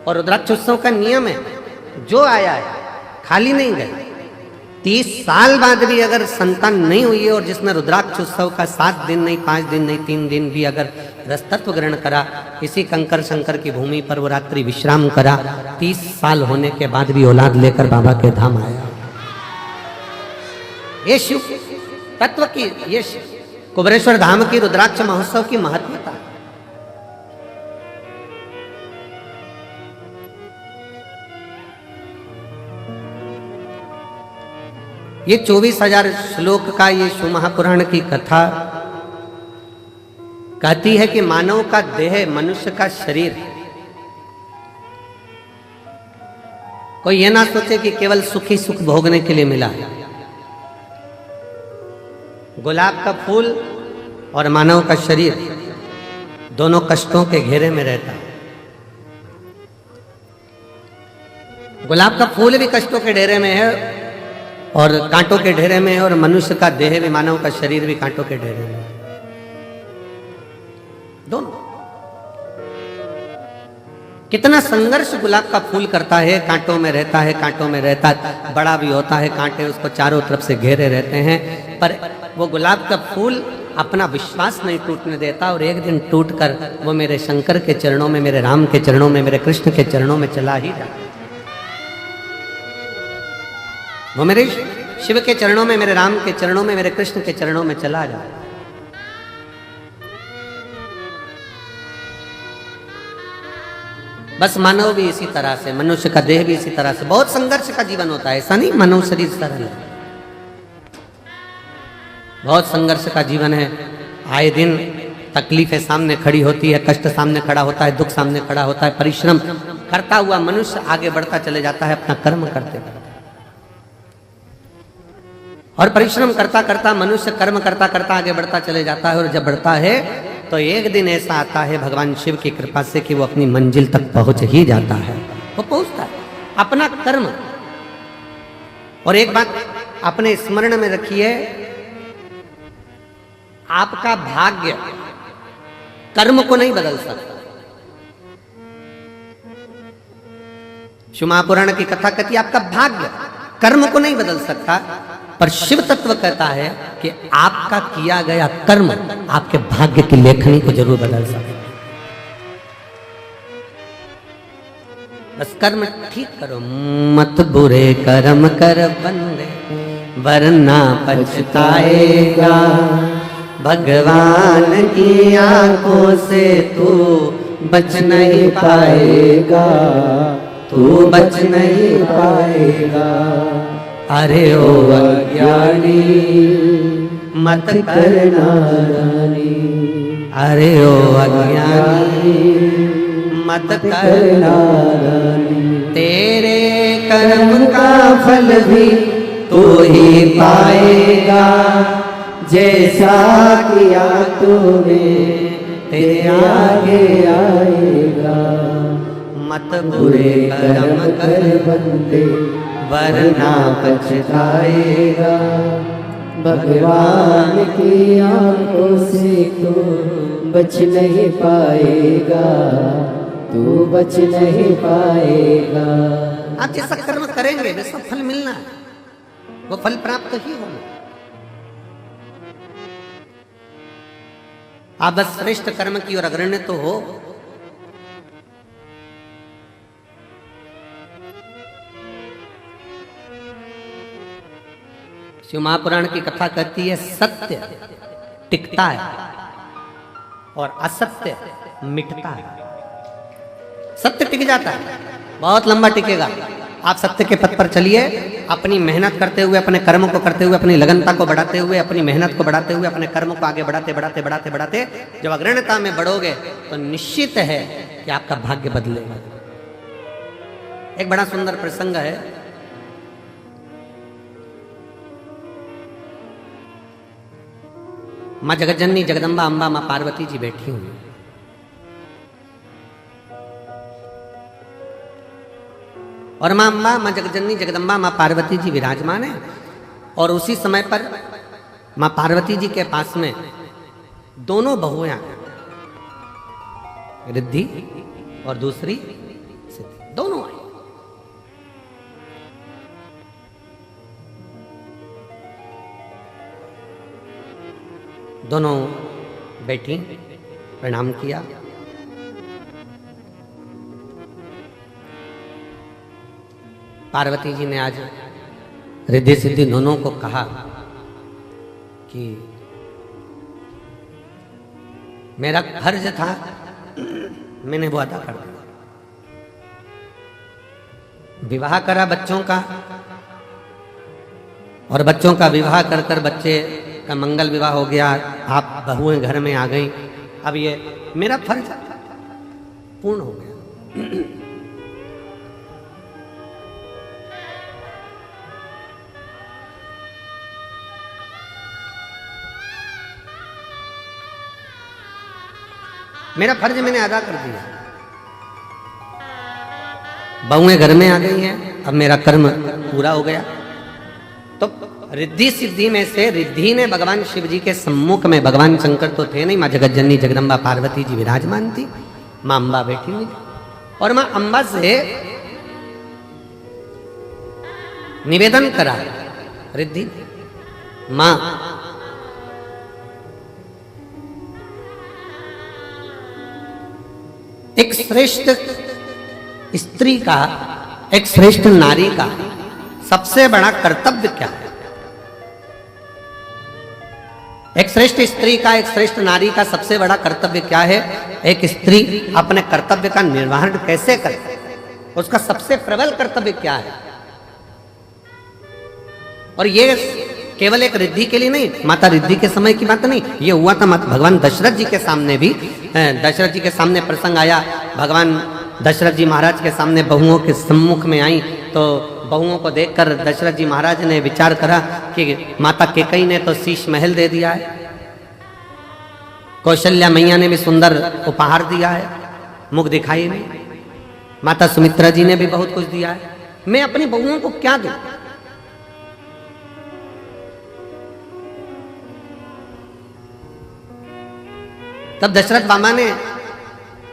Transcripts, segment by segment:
और रुद्राक्षोत्सव का नियम है, जो आया है खाली नहीं गए। 30 साल बाद भी अगर संतान नहीं हुई है और जिसने रुद्राक्षोत्सव का 7 दिन नहीं, 5 दिन नहीं, 3 दिन भी अगर रसतत्व ग्रहण करा, इसी कंकर शंकर की भूमि पर वो रात्रि विश्राम करा, 30 साल होने के बाद भी औलाद लेकर बाबा के धाम आया। ये शिव तत्व की, ये कुबेरेश्वर धाम की रुद्राक्ष महोत्सव की महत्वता। ये 24,000 श्लोक का ये शिव महापुराण की कथा कहती है कि मानव का देह, मनुष्य का शरीर, कोई ये ना सोचे कि केवल सुखी सुख भोगने के लिए मिला है। गुलाब का फूल और मानव का शरीर दोनों कष्टों के घेरे में रहता है। गुलाब का फूल भी कष्टों के घेरे में है और कांटों के ढेरे में है, और मनुष्य का देह भी, मानव का शरीर भी कांटों के ढेरे में है। दोनों कितना संघर्ष गुलाब का फूल करता है, कांटों में रहता है, कांटों में रहता है, बड़ा भी होता है, कांटे उसको चारों तरफ से घेरे रहते हैं, पर वो गुलाब का फूल अपना विश्वास नहीं टूटने देता, और एक दिन टूटकर वो मेरे शंकर के चरणों में, मेरे राम के चरणों में, मेरे कृष्ण के चरणों में चला ही जाता। वो मेरे शिव के चरणों में, मेरे राम के चरणों में, मेरे कृष्ण के चरणों में चला जाए। बस मानव भी इसी तरह से, मनुष्य का देह भी इसी तरह से, बहुत संघर्ष का जीवन होता है। ऐसा नहीं मानव शरीर सरल है, बहुत संघर्ष का जीवन है। आए दिन तकलीफें सामने खड़ी होती है, कष्ट सामने खड़ा होता है, दुख सामने खड़ा होता है। परिश्रम करता हुआ मनुष्य आगे बढ़ता चले जाता है, अपना कर्म करते करते। और परिश्रम करता करता मनुष्य कर्म करता करता आगे बढ़ता चले जाता है, और जब बढ़ता है तो एक दिन ऐसा आता है भगवान शिव की कृपा से कि वो अपनी मंजिल तक पहुंच ही जाता है। वो पहुंचता है अपना कर्म। और एक बात अपने स्मरण में रखिए, आपका भाग्य कर्म को नहीं बदल सकता। शिव महापुराण की कथा कहती है आपका भाग्य कर्म को नहीं बदल सकता, पर शिव तत्व कहता है कि आपका किया गया कर्म आपके भाग्य की लेखनी को जरूर बदल सकता। बस कर्म ठीक करो, मत बुरे कर्म कर बंदे, वरना पछताएगा। भगवान की आंखों से तू बच नहीं पाएगा, तू बच नहीं पाएगा। अरे ओ अज्ञानी मत करना नादानी, अरे ओ अज्ञानी मत करना नादानी। तेरे कर्म का फल भी तू ही पाएगा, जैसा किया तूने तेरे आगे आएगा। मत बुरे कर्म कर बंदे, वरना पछताएगा। भगवान की आंखों से तू बच नहीं पाएगा, तू बच नहीं पाएगा। आप जैसा कर्म करेंगे वैसा फल मिलना है, वो फल प्राप्त ही होगा। आप बस श्रेष्ठ कर्म की ओर अग्रणी तो हो। शिव महापुराण की कथा कहती है सत्य टिकता है और असत्य मिटता है। सत्य टिक जाता है, बहुत लंबा टिकेगा। आप सत्य के पथ पर चलिए, अपनी मेहनत करते हुए, अपने कर्म को करते हुए, अपनी लगनता को बढ़ाते हुए, अपनी मेहनत को बढ़ाते हुए, अपने कर्म को आगे बढ़ाते बढ़ाते बढ़ाते बढ़ाते जब अग्रणता में बढ़ोगे तो निश्चित है कि आपका भाग्य बदलेगा। एक बड़ा सुंदर प्रसंग है। माँ जगज्जननी जगदम्बा अम्बा माँ पार्वती जी बैठी हुई, और माँ अम्बा, माँ जगज्जननी जगदम्बा माँ पार्वती जी विराजमान है। और उसी समय पर माँ पार्वती जी के पास में दोनों बहुएं, रिद्धि और दूसरी सिद्धि। दोनों आई। दोनों बैठी, प्रणाम किया। पार्वती जी ने आज रिद्धि सिद्धि दोनों को कहा कि मेरा फर्ज था, मैंने वो अदा कर दिया। विवाह करा बच्चों का, और बच्चों का विवाह कर कर बच्चे का मंगल विवाह हो गया। आप बहुएं घर में आ गई। अब ये मेरा फर्ज पूर्ण हो गया। मेरा फर्ज मैंने अदा कर दिया। बहुएं घर में आ गई हैं, अब मेरा कर्म पूरा हो गया। तो रिद्धि सिद्धि में से रिद्धि ने भगवान शिव जी के सम्मुख में, भगवान शंकर तो थे नहीं, माँ जगतजननी जगदम्बा पार्वती जी विराजमान थी, माँ अम्बा बैठी हुई, और माँ अम्बा से निवेदन करा रिद्धि, माँ एक श्रेष्ठ स्त्री का, एक श्रेष्ठ नारी का सबसे बड़ा कर्तव्य क्या है? एक श्रेष्ठ स्त्री का, एक श्रेष्ठ नारी का सबसे बड़ा कर्तव्य क्या है? एक स्त्री अपने कर्तव्य का निर्वहन कैसे करे, उसका सबसे प्रबल कर्तव्य क्या है? और ये केवल एक रिद्धि के लिए नहीं, माता रिद्धि के समय की बात नहीं, ये हुआ था भगवान दशरथ जी के सामने भी। दशरथ जी के सामने प्रसंग आया, भगवान दशरथ जी महाराज के सामने बहुओं के सम्मुख में आई, तो बहुओं को देखकर दशरथ जी महाराज ने विचार करा कि माता केकई ने तो शीश महल दे दिया है, कौशल्या मैया ने भी सुंदर उपहार दिया है, मुख दिखाई नहीं, माता सुमित्रा जी ने भी बहुत कुछ दिया है, मैं अपनी बहुओं को क्या दूं? तब दशरथ मामा ने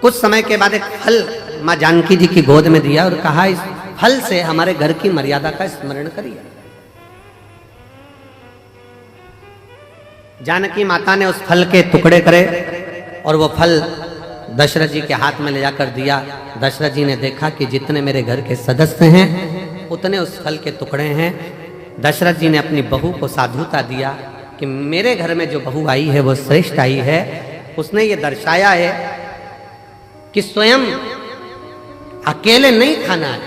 कुछ समय के बाद एक फल मां जानकी जी की गोद में दिया और कहा, इस फल से हमारे घर की मर्यादा का स्मरण करिए। जानकी माता ने उस फल के टुकड़े करे और वो फल दशरथ जी के हाथ में ले जाकर दिया। दशरथ जी ने देखा कि जितने मेरे घर के सदस्य हैं उतने उस फल के टुकड़े हैं। दशरथ जी ने अपनी बहू को साधुता दिया कि मेरे घर में जो बहू आई है वो श्रेष्ठ आई है। उसने ये दर्शाया है कि स्वयं अकेले नहीं खाना है,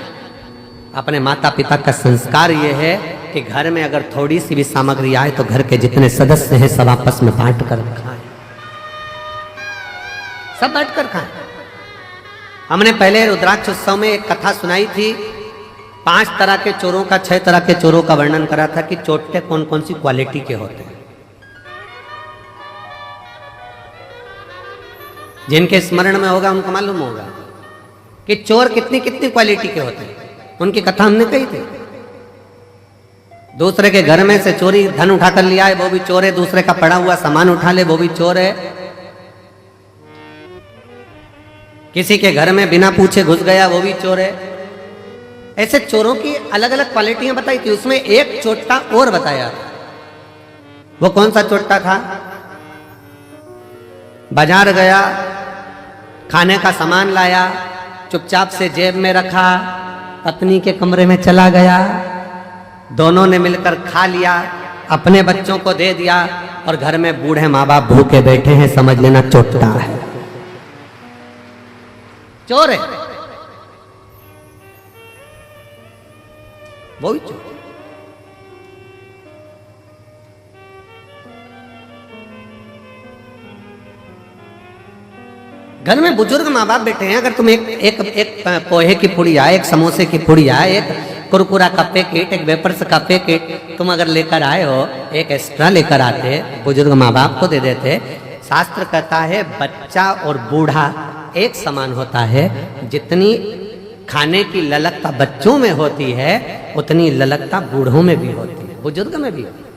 अपने माता पिता का संस्कार ये है कि घर में अगर थोड़ी सी भी सामग्री आए तो घर के जितने सदस्य हैं सब आपस में बांट कर खाएं, सब बांट कर खाएं। हमने पहले रुद्राक्ष उत्सव में एक कथा सुनाई थी, 5 तरह के चोरों का, 6 तरह के चोरों का वर्णन करा था कि चोटे कौन कौन सी क्वालिटी के होते हैं। जिनके स्मरण में होगा उनको मालूम होगा कि चोर कितनी कितनी क्वालिटी के होते हैं, उनकी कथा हमने कही थी। दूसरे के घर में से चोरी धन उठाकर लिया है वो भी चोर है, दूसरे का पड़ा हुआ सामान उठा ले वो भी चोर है, किसी के घर में बिना पूछे घुस गया वो भी चोर है। ऐसे चोरों की अलग अलग क्वालिटियां बताई थी। उसमें एक चोट्टा और बताया था। वो कौन सा चोट्टा था? बाजार गया, खाने का सामान लाया, चुपचाप से जेब में रखा, पत्नी के कमरे में चला गया, दोनों ने मिलकर खा लिया, अपने बच्चों को दे दिया और घर में बूढ़े माँ बाप भूखे बैठे हैं, समझ लेना चोट्टा है, चोर है, वो भी चोर। घर में बुजुर्ग माँ बाप बैठे हैं, अगर तुम एक पोहे की पुड़िया, एक समोसे की पुड़िया, एक कुरकुरा का पैकेट, एक वेपर्स का पैकेट तुम अगर लेकर आए हो, एक एक्स्ट्रा लेकर आते, बुजुर्ग माँ बाप को दे देते। शास्त्र कहता है बच्चा और बूढ़ा एक समान होता है। जितनी खाने की ललकता बच्चों में होती है उतनी ललकता बूढ़ों में भी होती है, बुजुर्ग में भी होती है।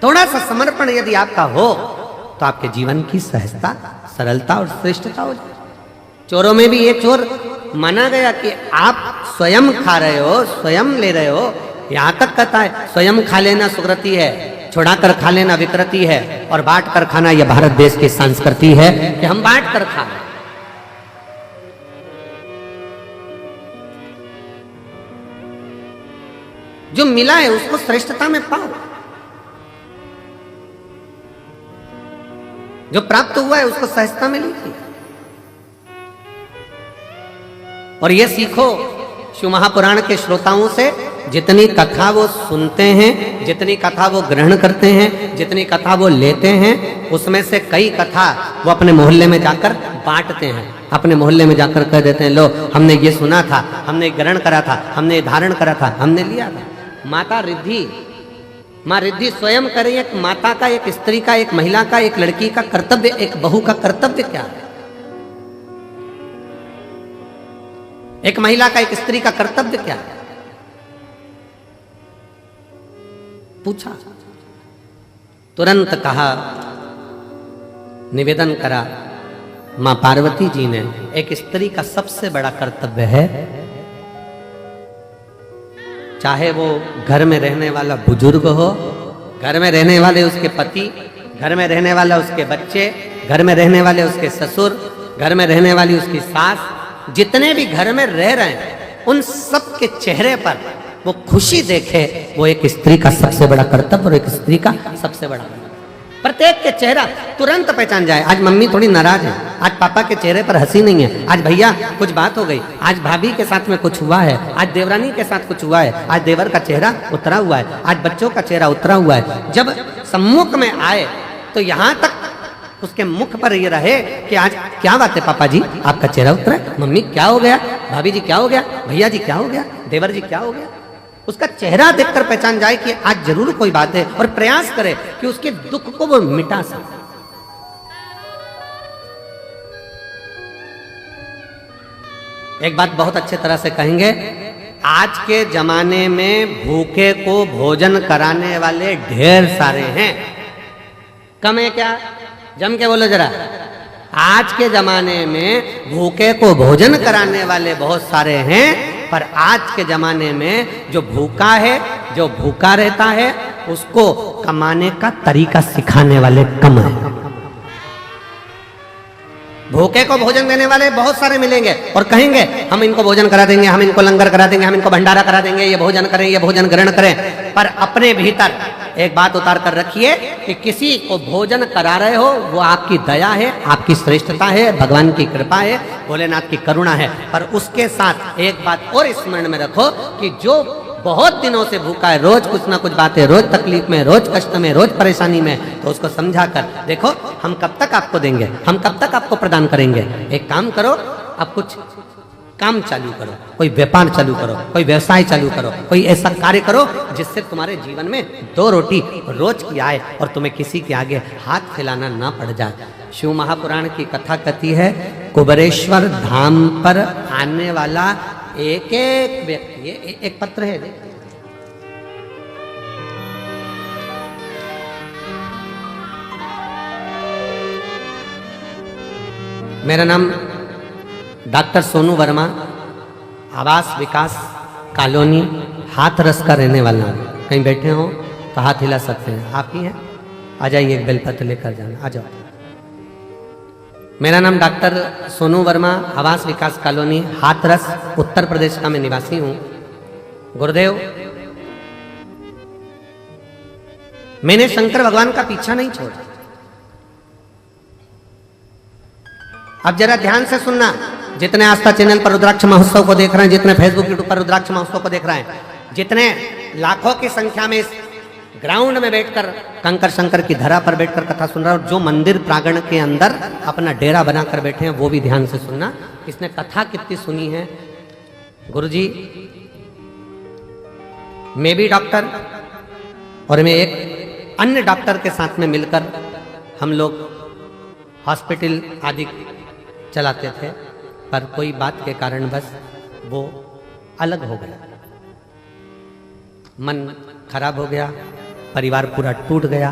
थोड़ा सा समर्पण यदि आपका हो तो आपके जीवन की सहजता, सरलता और श्रेष्ठता हो जाए। चोरों में भी ये चोर माना गया कि आप स्वयं खा रहे हो, स्वयं ले रहे हो। यहां तक कहता है स्वयं खा लेना सुकृति है, छुड़ाकर खा लेना विकृति है, और बांट कर खाना यह भारत देश की संस्कृति है कि हम बांट कर खा रहे हैं। जो मिला है उसको श्रेष्ठता में पाओ, जो प्राप्त हुआ है उसको सहजता में लीजिए। और ये सीखो शिव महापुराण के श्रोताओं से, जितनी कथा वो सुनते हैं, जितनी कथा वो ग्रहण करते हैं, जितनी कथा वो लेते हैं, उसमें से कई कथा वो अपने मोहल्ले में जाकर बांटते हैं। अपने मोहल्ले में जाकर कह देते हैं, लो हमने ये सुना था, हमने ग्रहण करा था, हमने धारण करा था, हमने लिया था। माता रिद्धि, माँ रिद्धि स्वयं करे। एक माता का, एक स्त्री का, एक महिला का, एक लड़की का कर्तव्य, एक बहू का कर्तव्य क्या है? एक महिला का, एक स्त्री का कर्तव्य क्या है? पूछा, तुरंत कहा, निवेदन करा मां पार्वती जी ने, एक स्त्री का सबसे बड़ा कर्तव्य है, चाहे वो घर में रहने वाला बुजुर्ग हो, घर में रहने वाले उसके पति, घर में रहने वाला उसके बच्चे, घर में रहने वाले उसके ससुर, घर में रहने वाली उसकी सास, जितने भी घर में रह रहे हैं उन सब के चेहरे पर वो खुशी देखे, वो एक स्त्री का सबसे बड़ा कर्तव्य और एक स्त्री का सबसे बड़ा। प्रत्येक के चेहरा तुरंत पहचान जाए, आज मम्मी थोड़ी नाराज है, आज पापा के चेहरे पर हंसी नहीं है, आज भैया कुछ बात हो गई, आज भाभी के साथ में कुछ हुआ है, आज देवरानी के साथ कुछ हुआ है, आज देवर का चेहरा उतरा हुआ है, आज बच्चों का चेहरा उतरा हुआ है। जब सम्मुख में आए तो यहाँ तक उसके मुख पर ये रहे कि आज क्या बात है पापा जी, आपका चेहरा उतरा है, मम्मी क्या हो गया, भाभी जी क्या हो गया, भैया जी क्या हो गया, देवर जी क्या हो गया। उसका चेहरा देखकर पहचान जाए कि आज जरूर कोई बात है, और प्रयास करे कि उसके दुख को वो मिटा सके। एक बात बहुत अच्छे तरह से कहेंगे, आज के जमाने में भूखे को भोजन कराने वाले ढेर सारे हैं, कम है क्या? जम के बोलो जरा। आज के जमाने में भूखे को भोजन कराने वाले बहुत सारे हैं, पर आज के जमाने में जो भूखा है, जो भूखा रहता है, उसको कमाने का तरीका सिखाने वाले कम है। भूखे को भोजन देने वाले बहुत सारे मिलेंगे और कहेंगे हम इनको भोजन करा देंगे, हम इनको लंगर करा देंगे, हम इनको भंडारा करा देंगे, ये भोजन करें, ये भोजन ग्रहण करें। पर अपने भीतर एक बात उतार कर रखिए कि किसी को भोजन करा रहे हो वो आपकी दया है, आपकी श्रेष्ठता है, भगवान की कृपा है, भोलेनाथ की करुणा है। पर उसके साथ एक बात और स्मरण में रखो कि जो बहुत दिनों से भूखा है, रोज कुछ ना कुछ बात है, रोज तकलीफ में, रोज कष्ट में, रोज परेशानी में, तो उसको समझा कर देखो हम कब तक आपको देंगे, हम कब तक आपको प्रदान करेंगे। एक काम करो, आप कुछ काम चालू करो, कोई व्यापार चालू करो, कोई व्यवसाय चालू करो, कोई ऐसा कार्य करो जिससे तुम्हारे जीवन में 2 रोटी रोज की आए और तुम्हें किसी के आगे हाथ फैलाना ना पड़ जाए। शिव महापुराण की कथा कहती है, कुबेरेश्वर धाम पर आने वाला एक एक व्यक्ति, ये एक पत्र है देखिए, मेरा नाम डॉक्टर सोनू वर्मा, आवास विकास कॉलोनी हाथरस का रहने वाला हूँ। कहीं बैठे हो तो हाथ हिला सकते हैं, आप ही हैं, आ जाइए, एक बेलपत्र लेकर जाना, आ जाओ। मेरा नाम डॉक्टर सोनू वर्मा, आवास विकास कॉलोनी हाथरस उत्तर प्रदेश का मैं निवासी हूँ। गुरुदेव, मैंने शंकर भगवान का पीछा नहीं छोड़ा। अब जरा ध्यान से सुनना, जितने आस्था चैनल पर रुद्राक्ष महोत्सव को देख रहे हैं, जितने फेसबुक यूट्यूब पर रुद्राक्ष महोत्सव को देख रहे हैं, जितने लाखों की संख्या में इस ग्राउंड में बैठकर कंकर शंकर की धरा पर बैठकर कथा सुन रहा है, और जो मंदिर प्रांगण के अंदर अपना डेरा बनाकर बैठे हैं, वो भी ध्यान से सुनना। इसने कथा कितनी सुनी है। गुरुजी, मैं भी डॉक्टर और मैं एक अन्य डॉक्टर के साथ में मिलकर हम लोग हॉस्पिटल आदि चलाते थे, पर कोई बात के कारण बस वो अलग हो गया, मन खराब हो गया, परिवार पूरा टूट गया।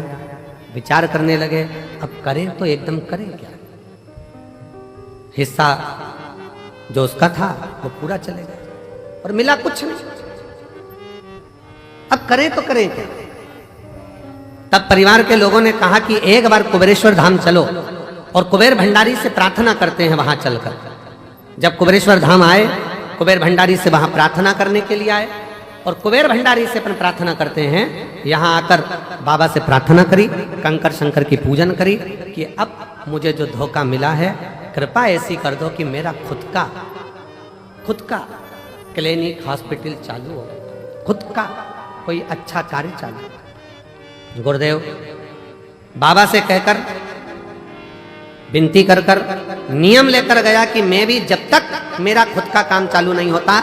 विचार करने लगे अब करें तो एकदम करें क्या। हिस्सा जो उसका था वो पूरा चले गया और मिला कुछ नहीं। अब करें तो करें क्या? तब परिवार के लोगों ने कहा कि एक बार कुबेरेश्वर धाम चलो और कुबेर भंडारी से प्रार्थना करते हैं वहां चलकर। जब कुबेरेश्वर धाम आए, कुबेर भंडारी से वहां प्रार्थना करने के लिए आए और कुबेर भंडारी से अपन प्रार्थना करते हैं। यहां आकर बाबा से प्रार्थना करी, कंकर शंकर की पूजन करी कि अब मुझे जो धोखा मिला है कृपा ऐसी कर दो कि मेरा खुद का क्लिनिक हॉस्पिटल चालू हो, खुद का कोई अच्छा कार्य चालू। गुरुदेव बाबा से कहकर विनती कर कर नियम लेकर गया कि मैं भी जब तक मेरा खुद का काम चालू नहीं होता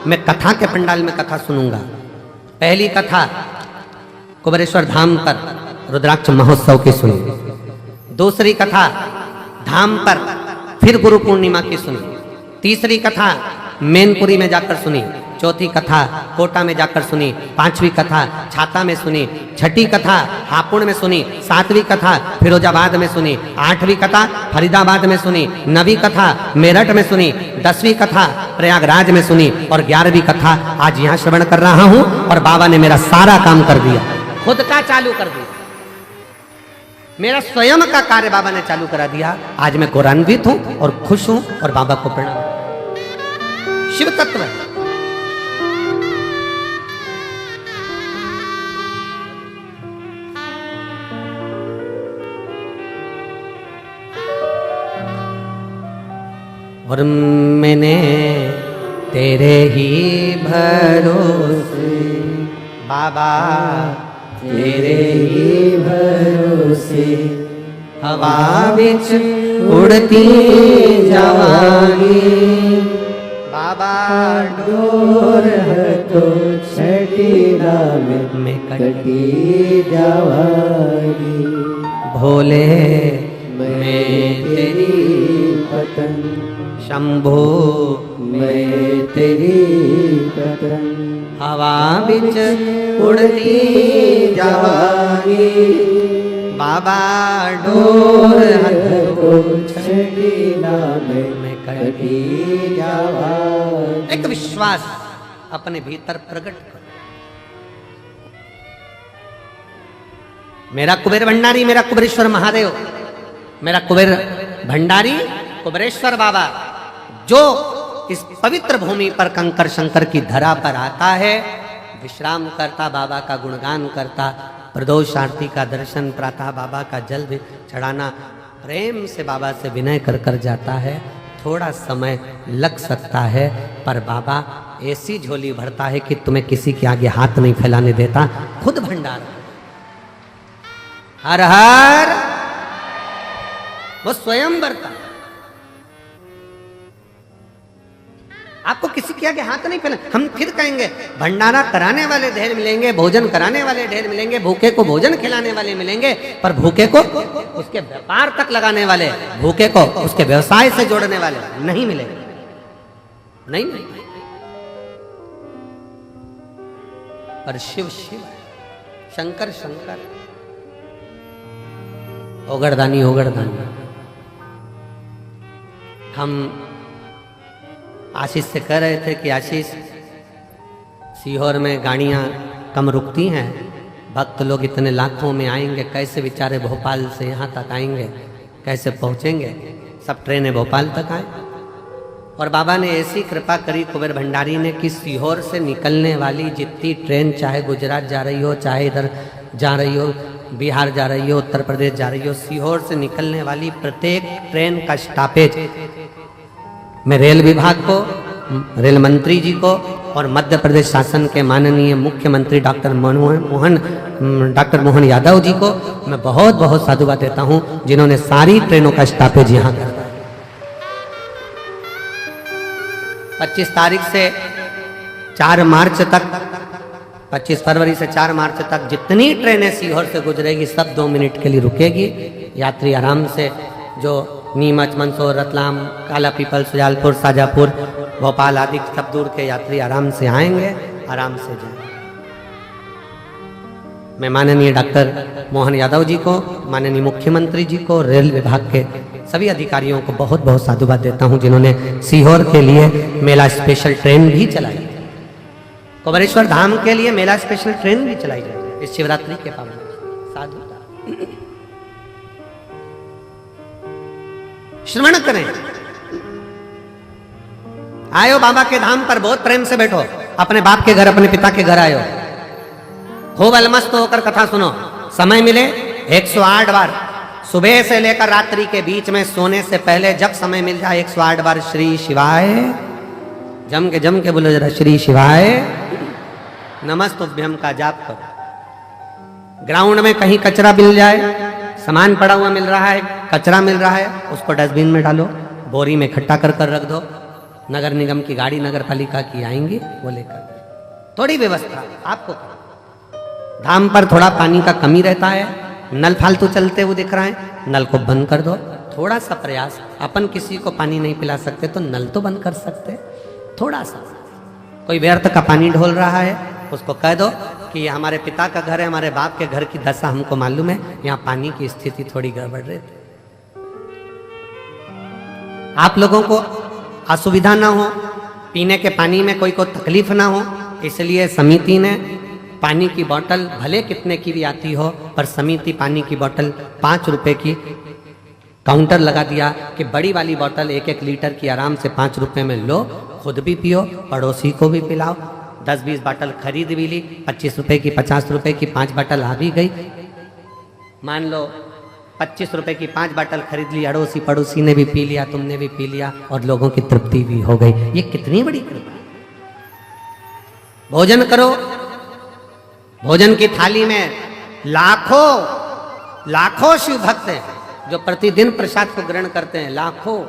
मैं कथा के पंडाल में कथा सुनूंगा। पहली कथा कुबेरेश्वर धाम पर रुद्राक्ष महोत्सव की सुनी, दूसरी कथा धाम पर फिर गुरु पूर्णिमा की सुनी, तीसरी कथा मैनपुरी में जाकर सुनी, चौथी कथा कोटा में जाकर सुनी, पांचवी कथा छाता में सुनी, छठी कथा हापुड़ में सुनी, सातवीं कथा फिरोजाबाद में सुनी, आठवीं कथा फरीदाबाद में सुनी, नवीं कथा मेरठ में सुनी, 10वीं कथा प्रयागराज में सुनी और 11वीं कथा आज यहाँ श्रवण कर रहा हूँ। और बाबा ने मेरा सारा काम कर दिया, खुद का चालू कर दिया, मेरा स्वयं का कार्य बाबा ने चालू करा दिया। आज मैं गौरवान्वित हूँ और खुश हूँ और बाबा को प्रणाम। शिव तत्व है। और मैंने तेरे ही भरोसे बाबा, तेरे ही भरोसे हवा बिच उड़ती जावांगी बाबा, डोर है तो छठीला में कटी जावांगी। भोले मैं तेरी पतन, शंभो मैं तेरी पतन, हवा बिच उड़ती जावांगी बाबा, डोर हथो छठीला में कटी जावांगी। एक विश्वास अपने भीतर प्रकट कर। मेरा कुबेर भंडारी, मेरा कुबेरेश्वर महादेव, मेरा कुबेर भंडारी कुबेरेश्वर बाबा जो इस पवित्र भूमि पर कंकर शंकर की धरा पर आता है, विश्राम करता, बाबा का गुणगान करता, प्रदोष आरती का दर्शन, प्रातः बाबा का जल भी चढ़ाना, प्रेम से बाबा से विनय कर कर जाता है। थोड़ा समय लग सकता है पर बाबा ऐसी झोली भरता है कि तुम्हें किसी के आगे हाथ नहीं फैलाने देता, खुद भंडार। हर हर वो स्वयं भरता, आपको किसी के आगे हाथ नहीं फैला। हम फिर कहेंगे भंडारा कराने वाले ढेर मिलेंगे, भोजन कराने वाले ढेर मिलेंगे, भूखे को भोजन खिलाने वाले मिलेंगे, पर भूखे को उसके व्यापार तक लगाने वाले, भूखे को उसके व्यवसाय से जोड़ने वाले नहीं मिलेंगे। नहीं, नहीं। पर शिव शिव, शंकर शंकर, ओगरदानी ओगरदानी। हम आशीष से कह रहे थे कि आशीष, सीहोर में गाड़ियाँ कम रुकती हैं, भक्त लोग इतने लाखों में आएंगे, कैसे बेचारे भोपाल से यहाँ तक आएंगे, कैसे पहुँचेंगे? सब ट्रेनें भोपाल तक आए। और बाबा ने ऐसी कृपा करी कुबेर भंडारी ने कि सीहोर से निकलने वाली जितनी ट्रेन, चाहे गुजरात जा रही हो, चाहे इधर जा रही हो, बिहार जा रही हो, उत्तर प्रदेश जा रही हो, सीहोर से निकलने वाली प्रत्येक ट्रेन का स्टॉपेज मैं रेल विभाग को, रेल मंत्री जी को और मध्य प्रदेश शासन के माननीय मुख्यमंत्री डॉक्टर मोहन यादव जी को मैं बहुत बहुत साधुवाद देता हूं, जिन्होंने सारी ट्रेनों का स्टॉपेज यहां कर दिया। 25 तारीख से 4 मार्च तक, 25 फरवरी से 4 मार्च तक जितनी ट्रेनें सीहोर से गुजरेगी सब 2 मिनट के लिए रुकेगी। यात्री आराम से, जो नीमच, मंदसौर, रतलाम, काला पीपल, सुजालपुर, शाजापुर, भोपाल आदि सब दूर के यात्री आराम से आएंगे, आराम से जाएंगे। मैं माननीय डॉक्टर मोहन यादव जी को, माननीय मुख्यमंत्री जी को, रेल विभाग के सभी अधिकारियों को बहुत बहुत साधुवाद देता हूं जिन्होंने सीहोर के लिए मेला स्पेशल ट्रेन भी चलाई, कुबेरेश्वर धाम के लिए मेला स्पेशल ट्रेन भी चलाई जाए इस शिवरात्रि के पावन। साधु श्रवण करें, आयो बाबा के धाम पर बहुत प्रेम से बैठो, अपने बाप के घर अपने पिता के घर आयो, खूब अलमस्त होकर कथा सुनो। समय मिले 108 बार सुबह से लेकर रात्रि के बीच में सोने से पहले जब समय मिल जाए 108 बार श्री शिवाय जम के बोलो जरा, श्री शिवाय नमस्तुभ्यम का जाप करो। ग्राउंड में कहीं कचरा मिल जाए, सामान पड़ा हुआ मिल रहा है, कचरा मिल रहा है, उसको डस्टबिन में डालो, बोरी में इकट्ठा कर कर रख दो। नगर निगम की गाड़ी नगर पालिका की आएंगी, वो लेकर। थोड़ी व्यवस्था आपको, धाम पर थोड़ा पानी का कमी रहता है, नल फालतू चलते हुए दिख रहा है, नल को बंद कर दो। थोड़ा सा प्रयास, अपन किसी को पानी नहीं पिला सकते तो नल तो बंद कर सकते, थोड़ा सा। कोई व्यर्थ का पानी ढोल रहा है, उसको कह दो कि ये हमारे पिता का घर है, हमारे बाप के घर की दशा हमको मालूम है, यहाँ पानी की स्थिति थोड़ी गड़बड़ रहती। आप लोगों को असुविधा ना हो, पीने के पानी में कोई को तकलीफ ना हो, इसलिए समिति ने पानी की बोतल भले कितने की भी आती हो, पर समिति पानी की बोतल 5 रुपए की काउंटर लगा दिया कि बड़ी वाली बोतल 1-1 लीटर की आराम से 5 रुपए में लो, खुद भी पियो, पड़ोसी को भी पिलाओ। 10-20 बोतल खरीद भी ली, 25 रुपए की 50 रुपए की 5 बोतल आ भी गई। मान लो 25 रुपए की 5 बोतल खरीद ली, अड़ोसी पड़ोसी ने भी पी लिया, तुमने भी पी लिया और लोगों की तृप्ति भी हो गई। ये कितनी बड़ी कृपा। भोजन करो, भोजन की थाली में लाखों शिव भक्त हैं जो प्रतिदिन प्रसाद को ग्रहण करते हैं, लाखों।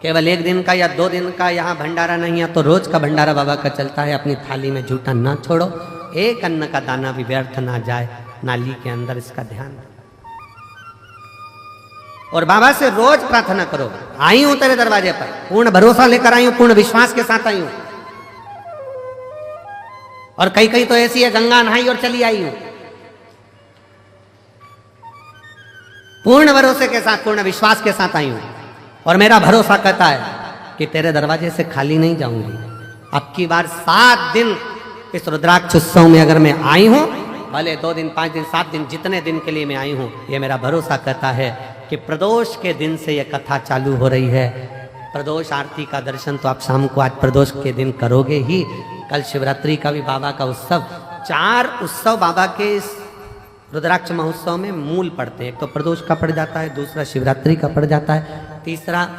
केवल 1 दिन का या 2 दिन का यहाँ भंडारा नहीं है तो रोज का भंडारा बाबा का चलता है। अपनी थाली में झूठा ना छोड़ो, एक अन्न का दाना भी व्यर्थ ना जाए नाली के अंदर, इसका ध्यान रखो। और बाबा से रोज प्रार्थना करो, आई हूं तेरे दरवाजे पर, पूर्ण भरोसा लेकर आई हूं, पूर्ण विश्वास के साथ आई हूं। और कई तो ऐसी है गंगा नहाई और चली आई हूं। पूर्ण भरोसे के साथ, पूर्ण विश्वास के साथ आई हूं और मेरा भरोसा कहता है कि तेरे दरवाजे से खाली नहीं जाऊंगी। अब की बार 7 दिन इस रुद्राक्ष उत्सव में अगर मैं आई हूं, भले 2 दिन 5 दिन 7 दिन जितने दिन के लिए मैं आई हूं, ये मेरा भरोसा कहता है कि प्रदोष के दिन से ये कथा चालू हो रही है। प्रदोष आरती का दर्शन तो आप शाम को आज प्रदोष के दिन करोगे ही। कल शिवरात्रि का भी बाबा का उत्सव, 4 उत्सव बाबा के इस रुद्राक्ष महोत्सव में मूल पड़ते हैं। एक तो प्रदोष का पड़ जाता है, दूसरा शिवरात्रि का पड़ जाता है, तीसरा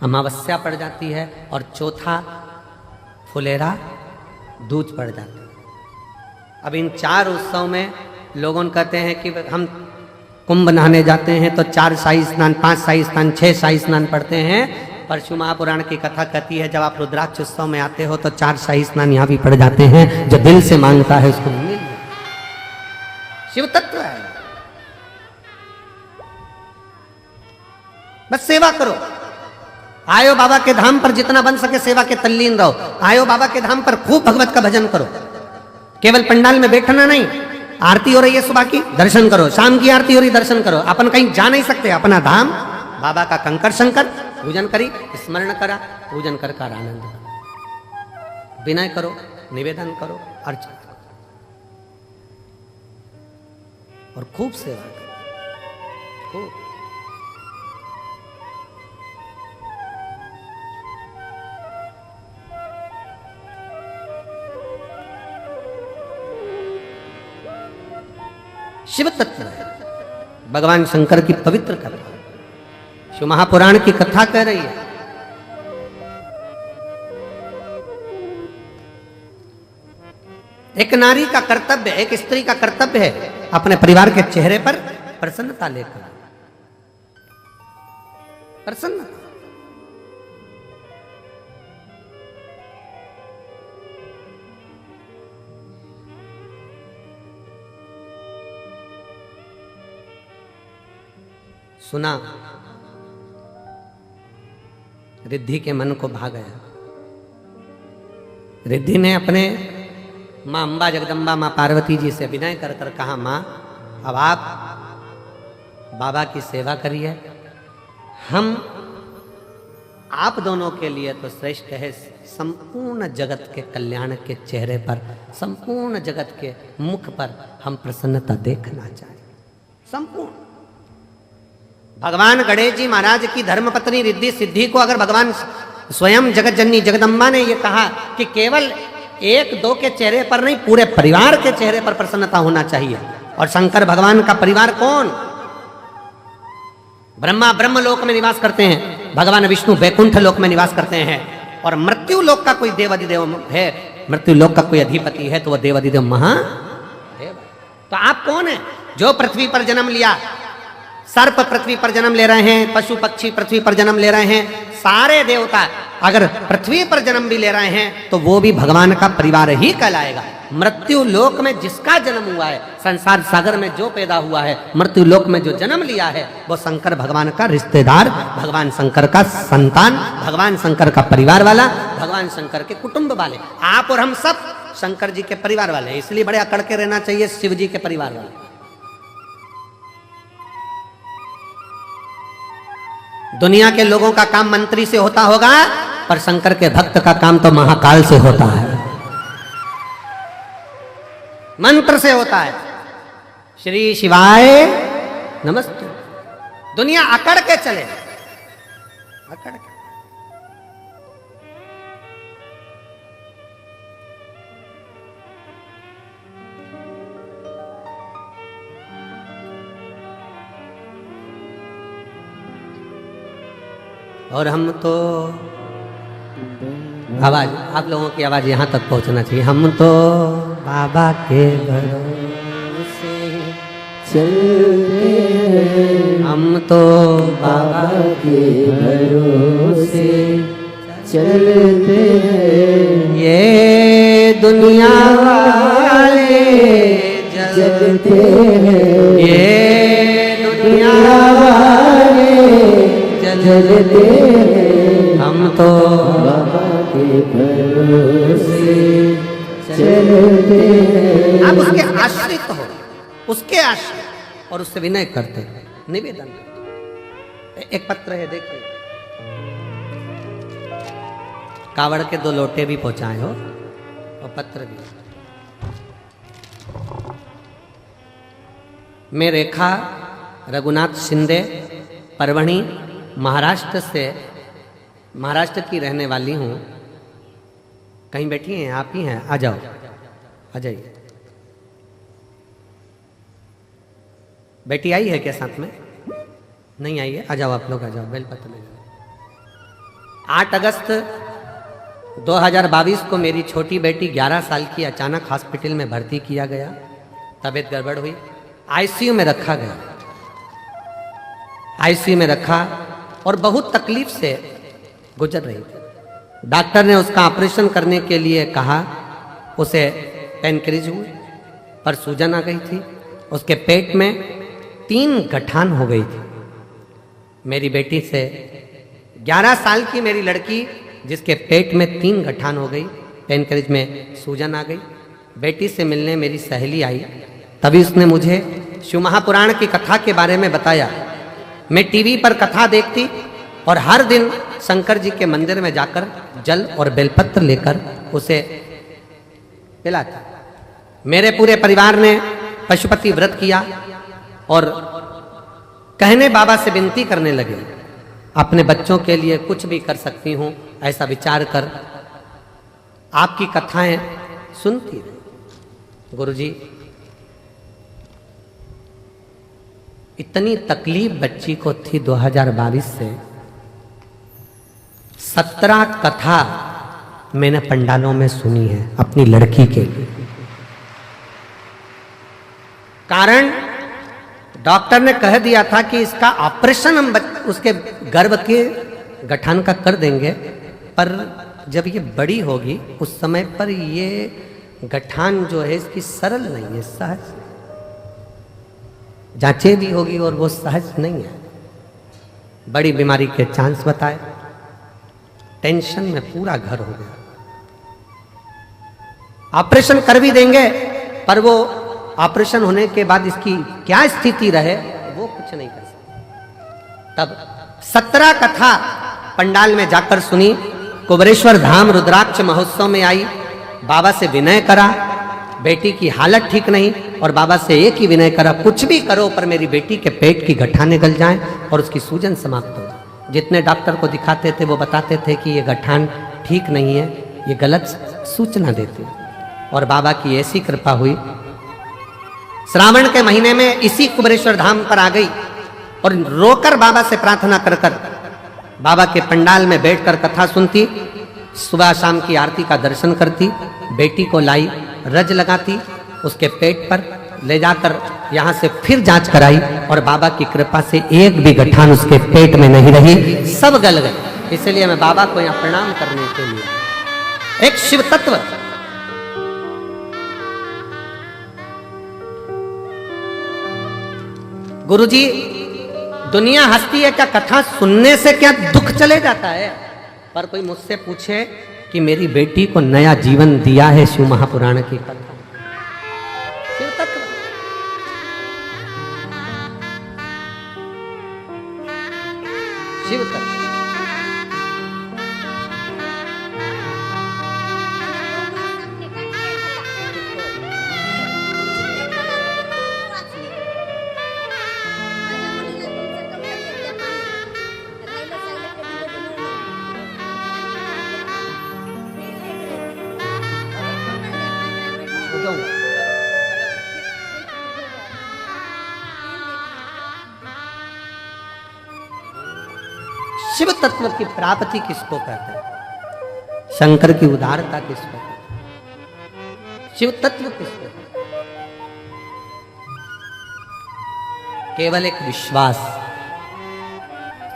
अमावस्या पड़ जाती है और चौथा फुलेरा दूज पड़ जाता है। अब इन 4 उत्सव में लोगों कहते हैं कि हम कुंभ नहाने जाते हैं तो 4 शाही स्नान, 5 शाही स्नान, 6 शाही स्नान पढ़ते हैं। परशु महापुराण की कथा कहती है जब आप रुद्राक्ष उत्सव में आते हो तो 4 शाही स्नान यहाँ भी पड़ जाते हैं। जो दिल से मांगता है उसको मिल जाता है। शिव तत्व है, बस सेवा करो। आयो बाबा के धाम पर जितना बन सके सेवा के तल्लीन रहो। आयो बाबा के धाम पर खूब भगवत का भजन करो। केवल पंडाल में बैठना नहीं, आरती हो रही है सुबह की, दर्शन करो। शाम की आरती हो रही, दर्शन करो। अपन कहीं जा नहीं सकते, अपना धाम बाबा का कंकर शंकर पूजन करी, स्मरण करा, पूजन कर आनंद करो, विनय करो, निवेदन करो, अर्चना करो और खूब सेवा करो, खूब। शिव तत्व है, भगवान शंकर की पवित्र कथा, शिव महापुराण की कथा कह रही है। एक नारी का कर्तव्य, एक स्त्री का कर्तव्य है अपने परिवार के चेहरे पर प्रसन्नता लेकर, प्रसन्नता। सुना, रिद्धि के मन को भा गया। रिद्धि ने अपने मां अंबा जगदम्बा मां पार्वती जी से विनय कर कर कहा, मां अब आप बाबा की सेवा करिए, हम आप दोनों के लिए तो श्रेष्ठ है, संपूर्ण जगत के कल्याण के चेहरे पर, संपूर्ण जगत के मुख पर हम प्रसन्नता देखना चाहिए। संपूर्ण भगवान गणेश जी महाराज की धर्मपत्नी रिद्धि सिद्धि को अगर भगवान स्वयं जगत जननी जगदम्बा ने यह कहा कि केवल एक दो के चेहरे पर नहीं, पूरे परिवार के चेहरे पर प्रसन्नता होना चाहिए। और शंकर भगवान का परिवार कौन? ब्रह्मा ब्रह्म लोक में निवास करते हैं, भगवान विष्णु वैकुंठ लोक में निवास करते हैं, और मृत्यु लोक का कोई देवाधिदेव है, मृत्यु लोक का कोई अधिपति है तो वह देवाधिदेव महादेव। तो आप कौन है? जो पृथ्वी पर जन्म लिया, सर्प पृथ्वी पर जन्म ले रहे हैं, पशु पक्षी पृथ्वी पर जन्म ले रहे हैं, सारे देवता अगर पृथ्वी पर जन्म भी ले रहे हैं तो वो भी भगवान का परिवार ही कहलाएगा। मृत्यु लोक में जिसका जन्म हुआ है, संसार सागर में जो पैदा हुआ है, मृत्यु लोक में जो जन्म लिया है, वो शंकर भगवान का रिश्तेदार, भगवान शंकर का संतान, भगवान शंकर का परिवार वाला, भगवान शंकर के कुटुंब वाले। आप और हम सब शंकर जी के परिवार वाले हैं, इसलिए बड़े अकड़ के रहना चाहिए शिव जी के परिवार वाले। दुनिया के लोगों का काम मंत्री से होता होगा, पर शंकर के भक्त का काम तो महाकाल से होता है, मंत्र से होता है। श्री शिवाय नमस्ते। दुनिया अकड़ के चले, अकड़ के। और हम तो आवाज, आप लोगों की आवाज यहां तक पहुंचना चाहिए। हम तो बाबा के भरोसे चलते हैं, हम तो बाबा के भरोसे चलते हैं, ये दुनिया वाले जलते हैं, ये दुनिया वाले जलते हैं, हम तो बाबा के भरोसे चलते हैं। आप उसके आश्रित हो, उसके आश्रित, और उससे विनय करते हैं, निवेदन। एक पत्र है, देखिए, कावड़ के 2 लोटे भी पहुंचाए हो और पत्र भी। मैं रेखा रघुनाथ शिंदे, परवणी, महाराष्ट्र की रहने वाली हूँ। कहीं बैठी हैं? आप ही हैं? आ जाओ, आ जाइए। बेटी आई है क्या साथ में? नहीं आई है? आ जाओ, आप लोग आ जाओ, बेलपत्र ले जाओ। 8 अगस्त 2022 को मेरी छोटी बेटी 11 साल की अचानक हॉस्पिटल में भर्ती किया गया। तबीयत गड़बड़ हुई, आईसीयू में रखा गया। आईसीयू में रखा और बहुत तकलीफ से गुजर रही थी। डॉक्टर ने उसका ऑपरेशन करने के लिए कहा। उसे पेनक्रीज हुई, पर सूजन आ गई थी। उसके पेट में 3 गठान हो गई थी। मेरी बेटी से 11 साल की मेरी लड़की, जिसके पेट में 3 गठान हो गई, पेनक्रीज में सूजन आ गई। बेटी से मिलने मेरी सहेली आई, तभी उसने मुझे शिव महापुराण की कथा के बारे में बताया। मैं टीवी पर कथा देखती और हर दिन शंकर जी के मंदिर में जाकर जल और बेलपत्र लेकर उसे पिलाती। मेरे पूरे परिवार ने पशुपति व्रत किया और कहने बाबा से विनती करने लगे, अपने बच्चों के लिए कुछ भी कर सकती हूँ, ऐसा विचार कर आपकी कथाएं सुनती रही। गुरुजी, इतनी तकलीफ बच्ची को थी 2022 से। 17 कथा मैंने पंडालों में सुनी है अपनी लड़की के लिए। कारण डॉक्टर ने कह दिया था कि इसका ऑपरेशन हम उसके गर्भ के गठान का कर देंगे, पर जब ये बड़ी होगी उस समय पर ये गठान जो है इसकी सरल नहीं है, सहज जांचे भी होगी और वो सहज नहीं है। बड़ी बीमारी के चांस बताए। टेंशन में पूरा घर हो गया। ऑपरेशन कर भी देंगे, पर वो ऑपरेशन होने के बाद इसकी क्या स्थिति रहे वो कुछ नहीं कर सकते। तब 17 कथा पंडाल में जाकर सुनी, कुबरेश्वर धाम रुद्राक्ष महोत्सव में आई, बाबा से विनय करा, बेटी की हालत ठीक नहीं, और बाबा से एक ही विनय करा, कुछ भी करो पर मेरी बेटी के पेट की गठान निकल जाए और उसकी सूजन समाप्त हो। जितने डॉक्टर को दिखाते थे वो बताते थे कि ये गठान ठीक नहीं है, ये गलत सूचना देती है। और बाबा की ऐसी कृपा हुई, श्रावण के महीने में इसी कुबरेश्वर धाम पर आ गई और रोकर बाबा से प्रार्थना कर कर बाबा के पंडाल में बैठकर कथा सुनती, सुबह शाम की आरती का दर्शन करती, बेटी को लाई, रज लगाती, उसके पेट पर ले जाकर यहाँ से फिर जांच कराई और बाबा की कृपा से एक भी गठान उसके पेट में नहीं रही, सब गल गए। इसलिए मैं बाबा को यहाँ प्रणाम करने के लिए, एक शिव तत्व। गुरुजी, दुनिया हंसती है क्या कथा सुनने से, क्या दुख चले जाता है? पर कोई मुझसे पूछे कि मेरी बेटी को नया जीवन दिया है शिव महापुराण की कथा, शिव तत्व। शिव तत्व शिव तत्व की प्राप्ति किसको कहते हैं? शंकर की उदारता किसको कहते हैं? शिव तत्व किसको कहते हैं? केवल एक विश्वास।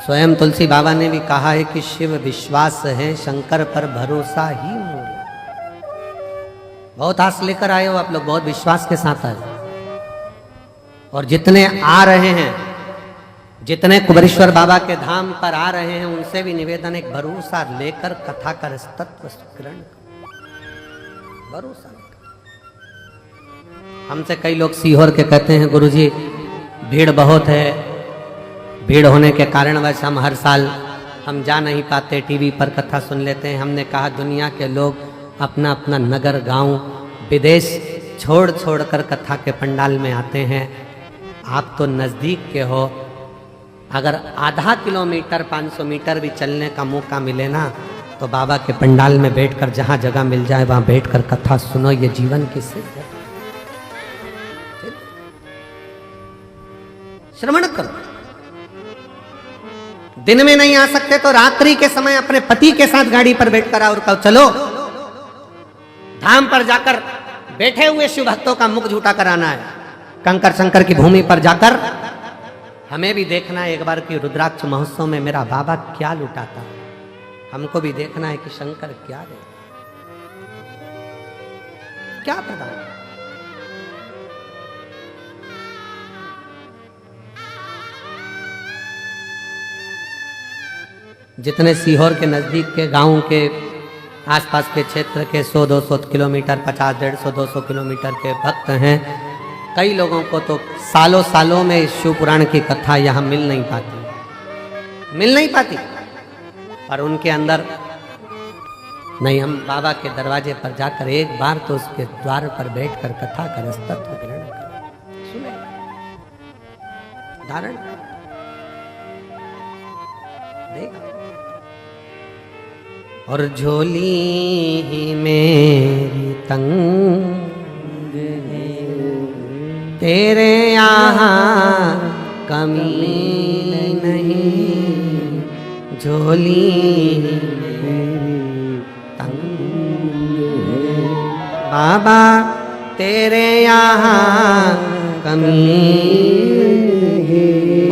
स्वयं तुलसी बाबा ने भी कहा है कि शिव विश्वास है, शंकर पर भरोसा ही मूल। बहुत आस लेकर आए हो आप लोग, बहुत विश्वास के साथ आए, और जितने आ रहे हैं, जितने कुबरेश्वर बाबा के धाम पर आ रहे हैं, उनसे भी निवेदन, एक भरोसा लेकर कथा कर तत्व ग्रहण, भरोसा लेकर। हमसे कई लोग सीहोर के कहते हैं गुरुजी भीड़ बहुत है, भीड़ होने के कारण वैसे हम हर साल हम जा नहीं पाते, टीवी पर कथा सुन लेते हैं। हमने कहा दुनिया के लोग अपना अपना नगर गांव विदेश छोड़ छोड़ कर कथा के पंडाल में आते हैं, आप तो नज़दीक के हो, अगर आधा किलोमीटर 500 मीटर भी चलने का मौका मिले ना, तो बाबा के पंडाल में बैठकर जहां जगह मिल जाए वहां बैठकर कथा सुनो, ये जीवन की सिद्ध है। श्रवण करो। दिन में नहीं आ सकते तो रात्रि के समय अपने पति के साथ गाड़ी पर बैठकर आओ और कहो चलो धाम पर जाकर बैठे हुए शिव भक्तों का मुख झूठा कराना है। कंकर शंकर की भूमि पर जाकर हमें भी देखना है एक बार कि रुद्राक्ष महोत्सव में मेरा बाबा क्या लुटाता है, हमको भी देखना है कि शंकर क्या दे, क्या प्रदान। जितने सीहोर के नजदीक के गांव के आसपास के क्षेत्र के 100-200 किलोमीटर, 50-150-200 किलोमीटर के भक्त हैं, कई लोगों को तो सालों सालों में शिव पुराण की कथा यहाँ मिल नहीं पाती, पर उनके अंदर नहीं, हम बाबा के दरवाजे पर जाकर एक बार तो उसके द्वार पर बैठकर कथा कर तत्व ग्रहण करें, सुने, धारण देगा। और झोली मेरी तंग है, तेरे यहाँ कमी नहीं, झोली मेरी तंग है, बाबा तेरे यहाँ कमी।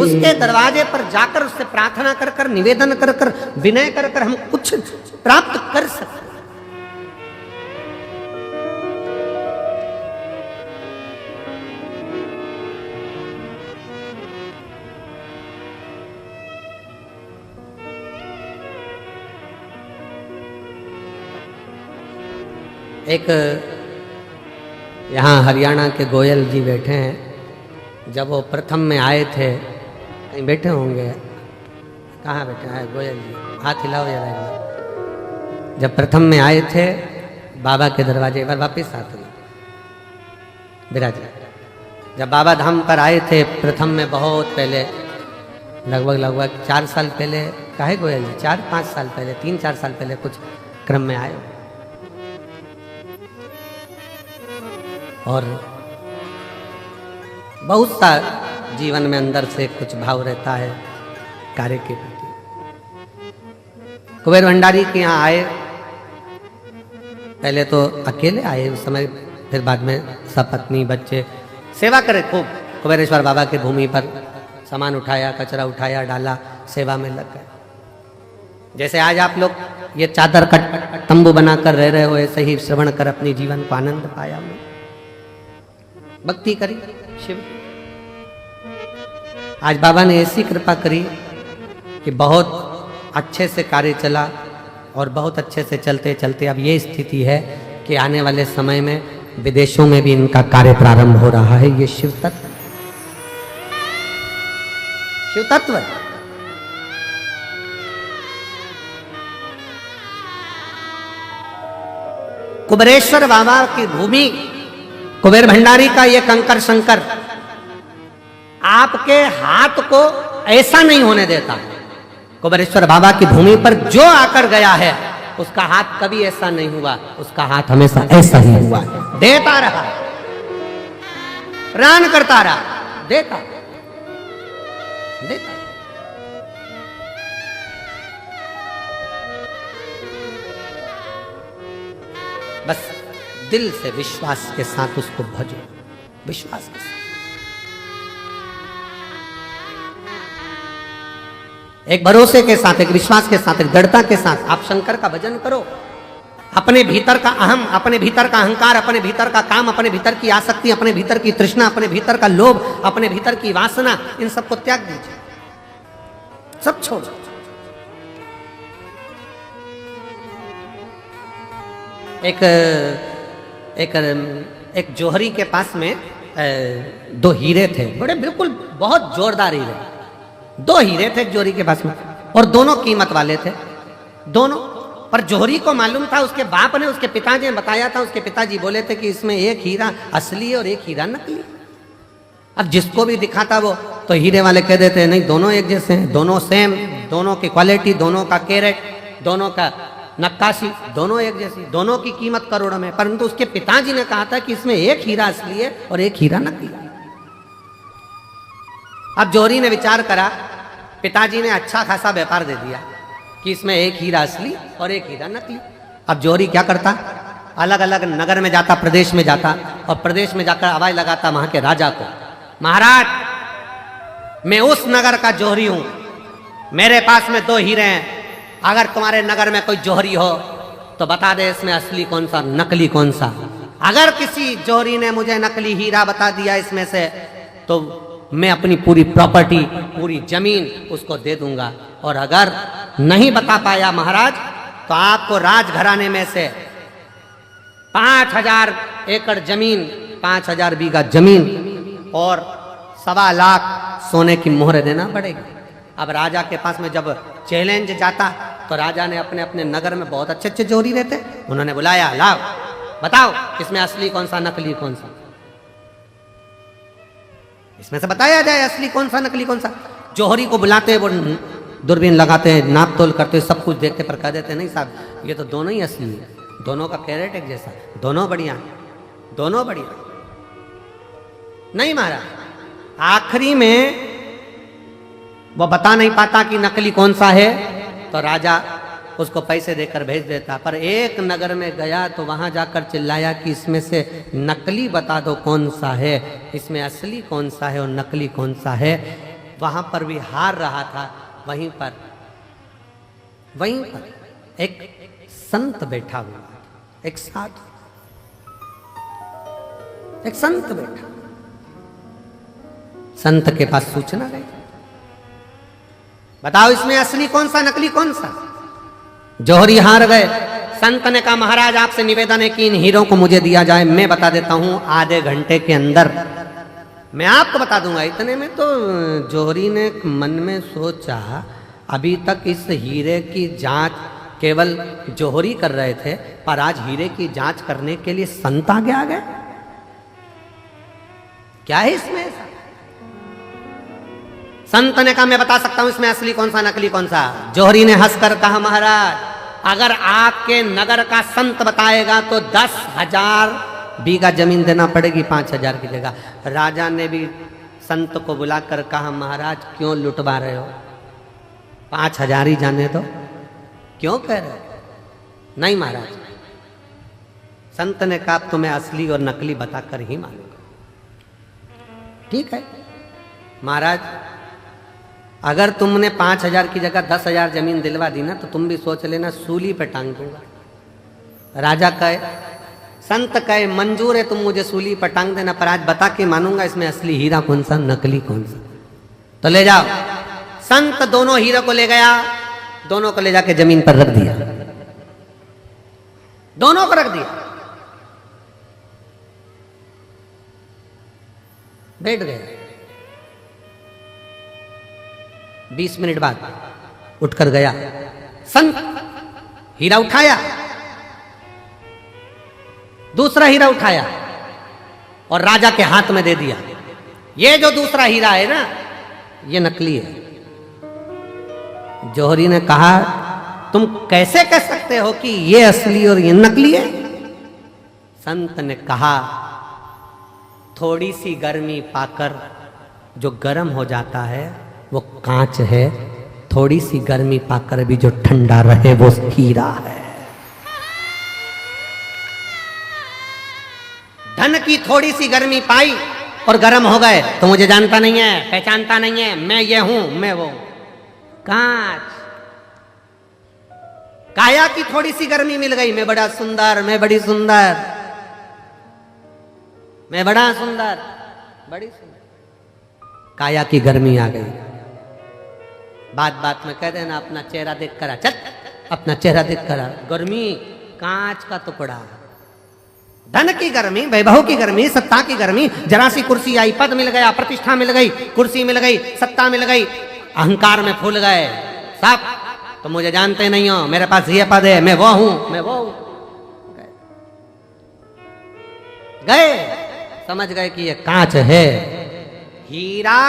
उसके दरवाजे पर जाकर उससे प्रार्थना कर कर, निवेदन कर कर, विनय कर कर हम कुछ प्राप्त कर सकते। एक यहाँ हरियाणा के गोयल जी बैठे हैं, जब वो प्रथम में आए थे, कहीं बैठे होंगे, कहाँ बैठे हैं गोयल जी? हाथ हिलाओ जरा एक बार। जब प्रथम में आए थे बाबा के दरवाजे, एक बार वापिस आते विराज। जब बाबा धाम पर आए थे प्रथम में, बहुत पहले, लगभग 4 साल पहले, काहे गोयल जी 4-5 साल पहले, 3-4 साल पहले कुछ क्रम में आए। और बहुत सा जीवन में अंदर से कुछ भाव रहता है कार्य के प्रति। कुबेर भंडारी के यहाँ आए, पहले तो अकेले आए उस समय, फिर बाद में सपत्नी बच्चे सेवा करे खूब। कुबेरेश्वर बाबा के भूमि पर सामान उठाया, कचरा उठाया, डाला, सेवा में लग गए। जैसे आज आप लोग ये चादर का तंबू बनाकर रह रहे हो, ऐसे ही श्रवण कर अपनी जीवन को आनंद पाया। मैं भक्ति करी शिव। आज बाबा ने ऐसी कृपा करी कि बहुत अच्छे से कार्य चला, और बहुत अच्छे से चलते चलते अब ये स्थिति है कि आने वाले समय में विदेशों में भी इनका कार्य प्रारंभ हो रहा है। ये शिव तत्व, शिव तत्व है। कुबेरेश्वर बाबा की भूमि, कुबेर भंडारी का ये कंकर शंकर आपके हाथ को ऐसा नहीं होने देता। कुबेरेश्वर बाबा की भूमि पर जो आकर गया है उसका हाथ कभी ऐसा नहीं हुआ, उसका हाथ हमेशा ऐसा ही हुआ, देता रहा, प्राण करता रहा, देता देता। बस दिल से विश्वास के साथ उसको भजो, विश्वास के साथ। एक भरोसे के साथ, एक विश्वास के साथ, एक दृढ़ता के साथ आप शंकर का भजन करो। अपने भीतर का अहम, अपने भीतर का अहंकार, अपने भीतर का काम, अपने भीतर की आसक्ति, अपने भीतर की तृष्णा, अपने भीतर का लोभ, अपने भीतर की वासना, इन सबको त्याग दीजिए, सब छोड़। एक जोहरी के पास में 2 हीरे थे, बड़े बिल्कुल बहुत जोरदार हीरे। 2 हीरे थे जोहरी के पास में, और दोनों कीमत वाले थे दोनों। पर जोहरी को मालूम था, उसके बाप ने, उसके पिताजी ने बताया था। उसके पिताजी बोले थे कि इसमें एक हीरा असली है और एक हीरा नकली। अब जिसको भी दिखाता वो तो हीरे वाले कह देते हैं नहीं दोनों एक जैसे हैं, दोनों सेम, दोनों की क्वालिटी, दोनों का कैरेट, दोनों का नक्काशी, दोनों एक जैसी, दोनों की कीमत करोड़ों में। परंतु उसके पिताजी ने कहा था कि इसमें एक हीरा असली है और एक हीरा नकली। अब जोहरी ने विचार करा, पिताजी ने अच्छा खासा व्यापार दे दिया कि इसमें एक हीरा असली और एक हीरा नकली। अब जोहरी क्या करता, अलग अलग नगर में जाता, प्रदेश में जाता, और प्रदेश में जाकर आवाज लगाता वहां के राजा को, महाराज मैं उस नगर का जोहरी हूं, मेरे पास में 2 हीरे हैं, अगर तुम्हारे नगर में कोई जोहरी हो तो बता दे इसमें असली कौन सा, नकली कौन सा। अगर किसी जोहरी ने मुझे नकली हीरा बता दिया इसमें से, तो मैं अपनी पूरी प्रॉपर्टी, पूरी जमीन उसको दे दूंगा, और अगर नहीं बता पाया महाराज तो आपको राजघराने में से 5000 एकड़ जमीन, 5000 बीघा जमीन और 1.25 लाख सोने की मोहरें देना पड़ेगी। अब राजा के पास में जब चैलेंज जाता तो राजा ने अपने अपने नगर में बहुत अच्छे अच्छे जोहरी रहते, उन्होंने बुलाया, लाओ बताओ इसमें असली कौन सा, नकली कौन सा, इसमें से बताया जाए असली कौन सा, नकली कौन सा। जोहरी को बुलाते हैं, वो दूरबीन लगाते हैं, नाप तोल करते हैं, सब कुछ देखते पर कह देते हैं नहीं साहब ये तो दोनों ही असली है, दोनों का कैरेट एक जैसा, दोनों बढ़िया, दोनों बढ़िया। नहीं महाराज, आखिरी में वो बता नहीं पाता कि नकली कौन सा है, तो राजा उसको पैसे देकर भेज देता। पर एक नगर में गया तो वहां जाकर चिल्लाया कि इसमें से नकली बता दो कौन सा है, इसमें असली कौन सा है और नकली कौन सा है। वहां पर भी हार रहा था। वहीं पर एक संत बैठा हुआ, एक साधु, एक संत बैठा। संत के पास सूचना गई, बताओ इसमें असली कौन सा, नकली कौन सा। जोहरी हार गए। संत ने कहा महाराज आपसे निवेदन है कि इन हीरों को मुझे दिया जाए, मैं बता देता हूं आधे घंटे के अंदर मैं आपको बता दूंगा। इतने में तो जोहरी ने मन में सोचा अभी तक इस हीरे की जांच केवल जौहरी कर रहे थे, पर आज हीरे की जांच करने के लिए संत आगे आ गए। क्या है इसमें ऐसा? संत ने कहा मैं बता सकता हूं इसमें असली कौन सा नकली कौन सा। जौहरी ने हंसकर कहा महाराज अगर आपके नगर का संत बताएगा तो 10,000 बीघा जमीन देना पड़ेगी 5,000 की जगह। राजा ने भी संत को बुलाकर कहा महाराज क्यों लुटवा रहे हो, 5,000 ही जाने दो। क्यों कह रहे हो? नहीं महाराज, संत ने कहा तुम्हें असली और नकली बताकर ही मानूंगा। ठीक है महाराज, अगर तुमने 5,000 की जगह 10,000 जमीन दिलवा दी ना तो तुम भी सोच लेना सूली पे टांग दूंगा। राजा कहे, संत कहे मंजूर है तुम मुझे सूली पर टांग देना, पर आज बता के मानूंगा इसमें असली हीरा कौन सा नकली कौन सा। तो ले जाओ। संत दोनों हीरो को ले गया, दोनों को ले जाके जमीन पर रख दिया, दोनों को रख दिया, बैठ गए। 20 मिनट बाद उठकर गया, संत हीरा उठाया, दूसरा हीरा उठाया और राजा के हाथ में दे दिया। ये जो दूसरा हीरा है ना ये नकली है। जौहरी ने कहा तुम कैसे कह सकते हो कि ये असली और ये नकली है? संत ने कहा थोड़ी सी गर्मी पाकर जो गर्म हो जाता है वो कांच है, थोड़ी सी गर्मी पाकर भी जो ठंडा रहे वो हीरा है। धन की थोड़ी सी गर्मी पाई और गर्म हो गए तो मुझे जानता नहीं है, पहचानता नहीं है, मैं ये हूं मैं वो। कांच, काया की थोड़ी सी गर्मी मिल गई, मैं बड़ा सुंदर, मैं बड़ी सुंदर, मैं बड़ा सुंदर, बड़ी सुंदर। काया की गर्मी आ गई। बात बात में कह देना अपना चेहरा देख कर आ, चल अपना चेहरा देख कर आ। गर्मी कांच का टुकड़ा। धन की गर्मी, वैभव की गर्मी, सत्ता की गर्मी, जरा सी कुर्सी आई, पद मिल गया, प्रतिष्ठा मिल गई, कुर्सी मिल गई, सत्ता मिल गई, अहंकार में फूल गए सब। तो मुझे जानते नहीं हो, मेरे पास ये पद है, मैं वो हूं, मैं वो हूं। गए, समझ गए कि ये कांच है। हीरा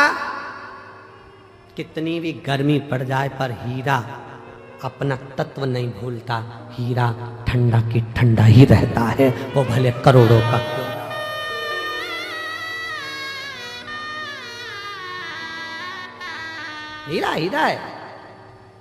कितनी भी गर्मी पड़ जाए पर हीरा अपना तत्व नहीं भूलता। हीरा ठंडा की ठंडा ही रहता है, वो भले करोड़ों का क्यों। हीरा हीरा है,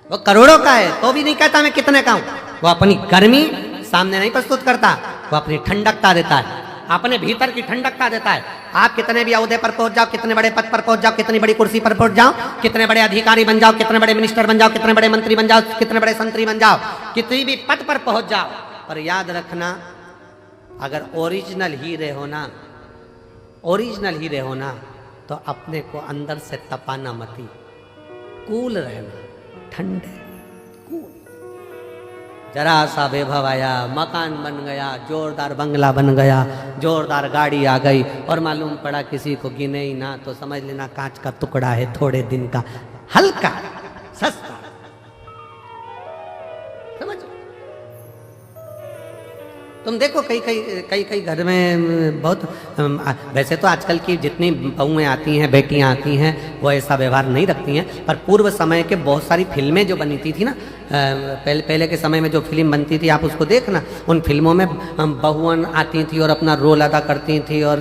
वो करोड़ों का है तो भी नहीं कहता मैं कितने का हूं। वो अपनी गर्मी सामने नहीं प्रस्तुत करता, वो अपनी ठंडकता देता है, अपने भीतर की ठंडकता देता है। आप कितने भी ओहदे पर पहुंच जाओ, कितने बड़े पद पर पहुंच जाओ, कितनी बड़ी कुर्सी पर पहुंच जाओ, कितने बड़े अधिकारी बन जाओ, कितने बड़े मिनिस्टर बन जाओ, कितने बड़े मंत्री बन जाओ, कितने बड़े संतरी बन जाओ, कितनी भी पद पर पहुंच जाओ, पर याद रखना अगर ओरिजिनल हीरे होना, ओरिजिनल हीरे होना तो अपने को अंदर से तपाना मती, कूल रहना, ठंडे कूल। जरा सा वैभव आया, मकान बन गया, जोरदार बंगला बन गया, जोरदार गाड़ी आ गई और मालूम पड़ा किसी को गिने ही ना तो समझ लेना कांच का टुकड़ा है, थोड़े दिन का, हल्का सस्ता। समझ तुम देखो कई घर में बहुत, वैसे तो आजकल की जितनी बहुएं आती हैं, बेटियां आती हैं, वो ऐसा व्यवहार नहीं रखती हैं, पर पूर्व समय के बहुत सारी फिल्में जो बनती थी ना, पहले के समय में जो फिल्म बनती थी आप उसको देखना, उन फिल्मों में बहुएं आती थी और अपना रोल अदा करती थी। और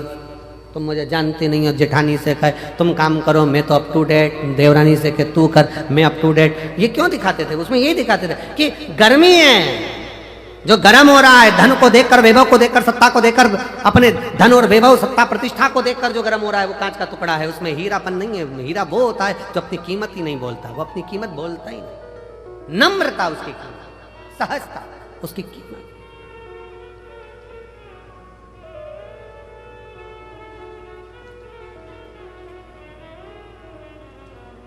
तुम मुझे जानते नहीं हो, जेठानी से कहे तुम काम करो मैं तो अप टू डेट, देवरानी से कहे तू कर मैं अप टू डेट। ये क्यों दिखाते थे? उसमें यही दिखाते थे कि गर्मी है, जो गर्म हो रहा है, धन को देखकर, वैभव को देखकर, सत्ता को देखकर, अपने धन और वैभव, सत्ता, प्रतिष्ठा को देखकर जो गर्म हो रहा है वो कांच का टुकड़ा है, उसमें हीरापन नहीं है। हीरा वो होता है जो अपनी कीमत ही नहीं बोलता, वो अपनी कीमत बोलता ही नहीं। नम्रता उसकी कीमत, सहजता उसकी कीमत।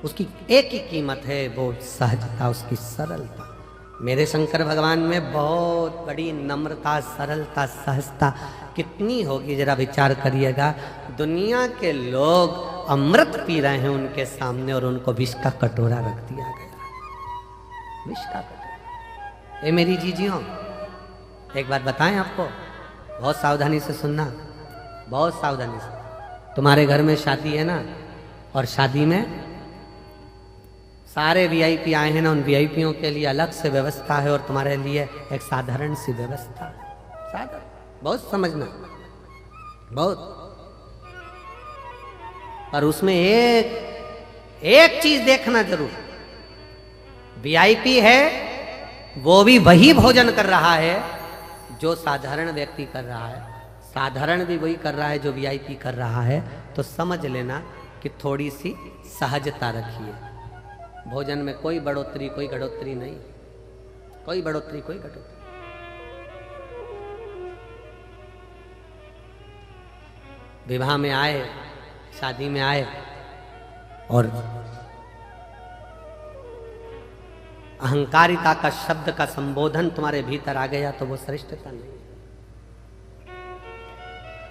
उसकी एक ही कीमत है, वो सहजता, उसकी सरलता। मेरे शंकर भगवान में बहुत बड़ी नम्रता, सरलता, सहजता कितनी होगी जरा विचार करिएगा। दुनिया के लोग अमृत पी रहे हैं उनके सामने और उनको विष का कटोरा रख दिया गया। विष का कटोरा। ए मेरी जीजियों, एक बात बताएं आपको, बहुत सावधानी से सुनना, बहुत सावधानी से। तुम्हारे घर में शादी है ना, और शादी में सारे वीआईपी आए हैं ना, उन वीआईपीओं के लिए अलग से व्यवस्था है और तुम्हारे लिए एक साधारण सी व्यवस्था है। साधारण, बहुत समझना, बहुत। पर उसमें एक चीज देखना जरूर, वीआईपी है वो भी वही भोजन कर रहा है जो साधारण व्यक्ति कर रहा है, साधारण भी वही कर रहा है जो वीआईपी कर रहा है। तो समझ लेना कि थोड़ी सी सहजता रखिए। भोजन में कोई बढ़ोतरी कोई घटोतरी नहीं, कोई बढ़ोतरी कोई घटोतरी। विवाह में आए, शादी में आए और अहंकारिता का शब्द का संबोधन तुम्हारे भीतर आ गया तो वो श्रेष्ठता नहीं।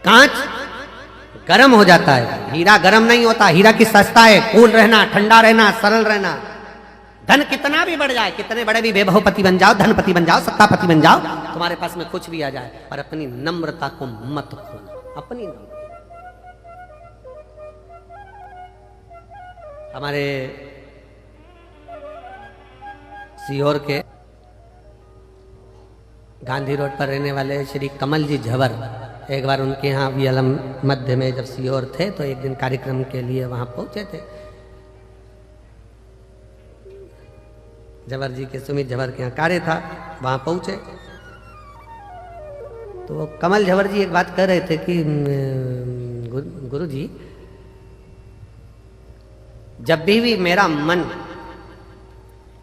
कांच गर्म हो जाता है, हीरा गर्म नहीं होता। हीरा की सस्ता है, कूल रहना, ठंडा रहना, सरल रहना। धन कितना भी बढ़ जाए, कितने बड़े भी वैभवपति बन जाओ, धनपति बन जाओ, सत्तापति बन जाओ, तुम्हारे पास में कुछ भी आ जाए, पर अपनी नम्रता को मत खोना, अपनी नम्रता। हमारे सीहोर के गांधी रोड पर रहने वाले श्री कमल जी झवर, एक बार उनके यहाँ वियलम मध्य में जब सीहोर थे तो एक दिन कार्यक्रम के लिए वहां पहुंचे थे। झवर जी के, सुमित झवर के यहाँ कार्य था, वहां पहुंचे तो कमल झवर जी एक बात कह रहे थे कि गुरु जी, जब भी मेरा मन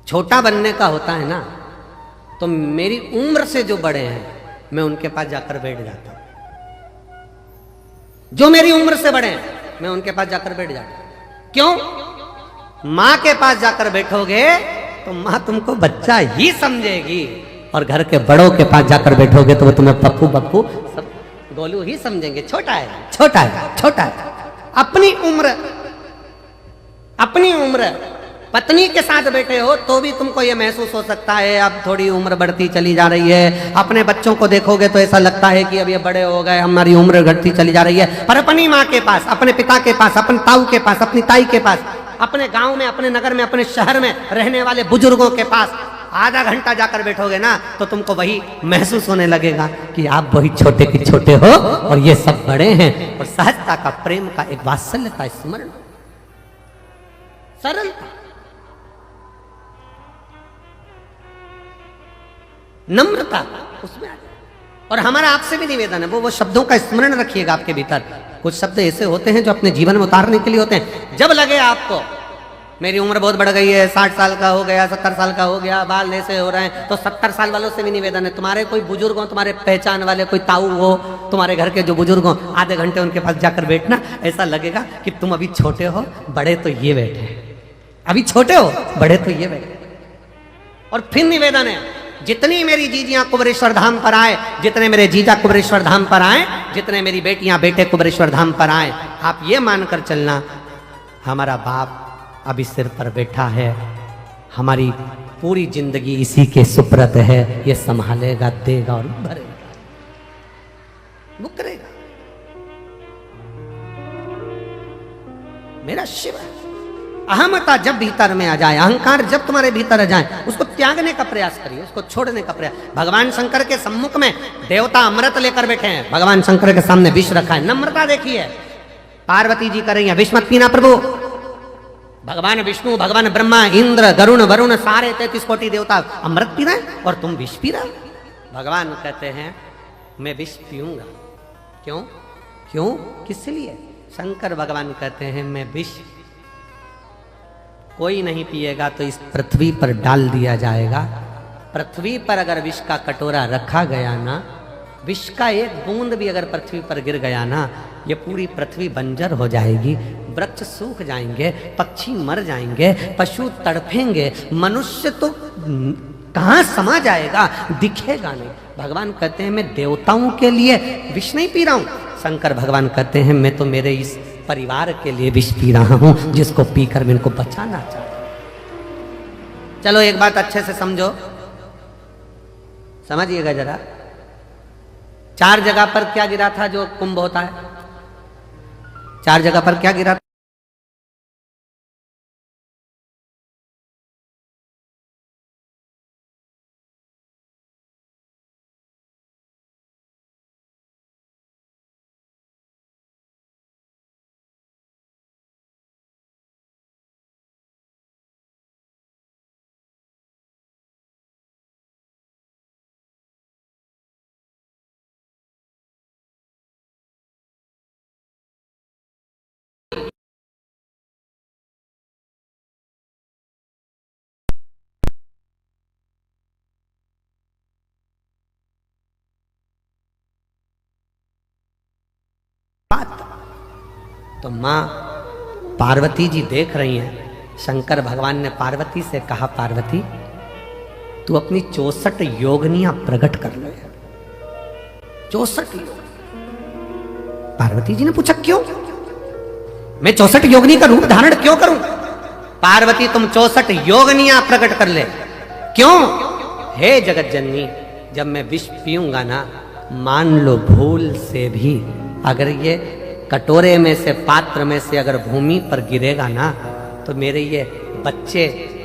छोटा बनने का होता है ना, तो मेरी उम्र से जो बड़े हैं मैं उनके पास जाकर बैठ जाता हूं। जो मेरी उम्र से बड़े हैं मैं उनके पास जाकर बैठ जाता हूं। क्यों? मां के पास जाकर बैठोगे तो मां तुमको बच्चा ही समझेगी, और घर के बड़ों के पास जाकर बैठोगे तो वो तुम्हें पप्पू बप्पू सब गोलू ही समझेंगे। छोटा है, छोटा है, छोटा है। अपनी उम्र पत्नी के साथ बैठे हो तो भी तुमको ये महसूस हो सकता है अब थोड़ी उम्र बढ़ती चली जा रही है। अपने बच्चों को देखोगे तो ऐसा लगता है कि अब ये बड़े हो गए, हमारी उम्र घटती चली जा रही है। पर अपनी माँ के पास, अपने पिता के पास, अपने ताऊ के पास, अपनी ताई के पास, अपने गांव में, अपने नगर में, अपने शहर में रहने वाले बुजुर्गों के पास आधा घंटा जाकर बैठोगे ना तो तुमको वही महसूस होने लगेगा कि आप वही छोटे के छोटे हो और ये सब बड़े हैं। और सहजता का, प्रेम का, एक वात्सल्य का स्मरण, सरलता, नम्रता उसमें आ जाए। और हमारा आपसे भी निवेदन है, वो शब्दों का स्मरण रखिएगा आपके भीतर। कुछ शब्द ऐसे होते हैं जो अपने जीवन में उतारने के लिए होते हैं। जब लगे आपको मेरी उम्र बहुत बढ़ गई है, 60 साल का हो गया, 70 साल का हो गया, बाल ऐसे हो रहे हैं, तो 70 साल वालों से भी निवेदन है, तुम्हारे कोई बुजुर्ग हो, तुम्हारे पहचान वाले कोई ताऊ हो, तुम्हारे घर के जो बुजुर्ग हो, आधे घंटे उनके पास जाकर बैठना। ऐसा लगेगा कि तुम अभी छोटे हो, बड़े तो ये बैठे, अभी छोटे हो, बड़े तो ये बैठे। और फिर निवेदन है, जितनी मेरी जीजियां कुबरेश्वर धाम पर आए, जितने मेरे जीजा कुबरेश्वर धाम पर आए, जितने मेरी बेटियां बेटे कुबरेश्वर धाम पर आए, आप ये मानकर चलना हमारा बाप अभी सिर पर बैठा है, हमारी पूरी जिंदगी इसी के सुप्रत है, ये संभालेगा, देगा और भरेगा, वो करेगा। मेरा शिव है। अहमता जब भीतर में आ जाए, अहंकार जब तुम्हारे भीतर आ जाए, उसको त्यागने का प्रयास करिए, उसको छोड़ने का प्रयास। भगवान शंकर के सम्मुख में देवता अमृत लेकर बैठे हैं, भगवान शंकर के सामने विष रखा है, नम्रता देखिए। पार्वती जी कर रही है, विष मत पीना प्रभु। भगवान विष्णु, भगवान ब्रह्मा, इंद्र, गरुण, वरुण, सारे 33 कोटि देवता अमृत पी रहे हैं और तुम विष पी रहे। भगवान कहते हैं मैं विष पीऊंगा। क्यों? क्यों? किस लिए? शंकर भगवान कहते हैं मैं विष कोई नहीं पिएगा तो इस पृथ्वी पर डाल दिया जाएगा। पृथ्वी पर अगर विष का कटोरा रखा गया ना, विष का एक बूंद भी अगर पृथ्वी पर गिर गया ना, ये पूरी पृथ्वी बंजर हो जाएगी, वृक्ष सूख जाएंगे, पक्षी मर जाएंगे, पशु तड़पेंगे, मनुष्य तो कहाँ समा जाएगा, दिखेगा नहीं। भगवान कहते हैं मैं देवताओं के लिए विष नहीं पी रहा हूं। शंकर भगवान कहते हैं मैं तो मेरे इस परिवार के लिए विष पी रहा हूं, जिसको पीकर मैं इनको बचाना चाहता हूं। चलो एक बात अच्छे से समझो, समझिएगा जरा। 4 जगह पर क्या गिरा था जो कुंभ होता है? 4 जगह पर क्या गिरा था? तो मां पार्वती जी देख रही हैं। शंकर भगवान ने पार्वती से कहा, पार्वती तू अपनी 64 योगनियां प्रकट कर ले। 64 योग। पार्वती जी ने पूछा क्यों? मैं 64 योगनी का रूप धारण क्यों करूं? पार्वती तुम 64 योगनियां प्रकट कर ले। क्यों? हे जगत जननी, जब मैं विष पीऊंगा ना, मान लो भूल से भी अगर ये कटोरे में से, पात्र में से अगर भूमि पर गिरेगा ना, तो मेरे ये बच्चे,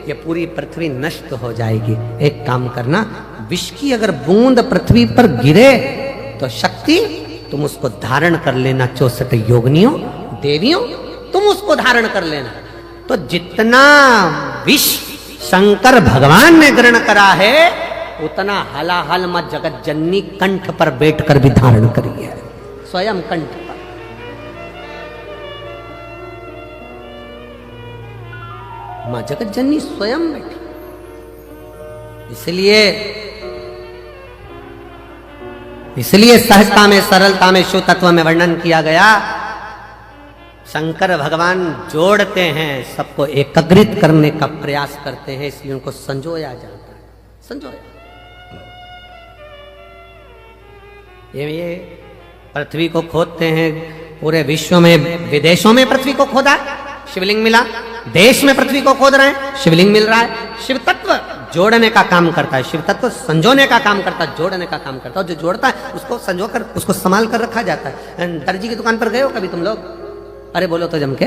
ये पूरी पृथ्वी नष्ट हो जाएगी। एक काम करना, विष की अगर बूंद पृथ्वी पर गिरे तो शक्ति तुम उसको धारण कर लेना। 64 योगनियों, देवियों, तुम उसको धारण कर लेना। तो जितना विष शंकर भगवान ने ग्रहण करा है, उतना हलाहल मां जगत जननी कंठ पर बैठकर भी धारण करी है, स्वयं कंठ पर। मां जगत जननी स्वयं बैठी। इसलिए सहजता में, सरलता में, शुद्ध तत्व में वर्णन किया गया। शंकर भगवान जोड़ते हैं, सबको एकाग्रित करने का प्रयास करते हैं, इसलिए उनको संजोया जाता है। संजोया। ये पृथ्वी को खोदते हैं, पूरे विश्व में, विदेशों में पृथ्वी को खोदा, शिवलिंग मिला। देश में पृथ्वी को खोद रहे हैं, शिवलिंग मिल रहा है। शिव तत्व जोड़ने का काम करता है, शिव तत्व संजोने का काम करता है, जोड़ने का काम करता है। जो जोड़ता है उसको संजो कर, उसको संभाल कर रखा जाता है। दर्जी की दुकान पर गए हो कभी तुम लोग? अरे बोलो तो जम के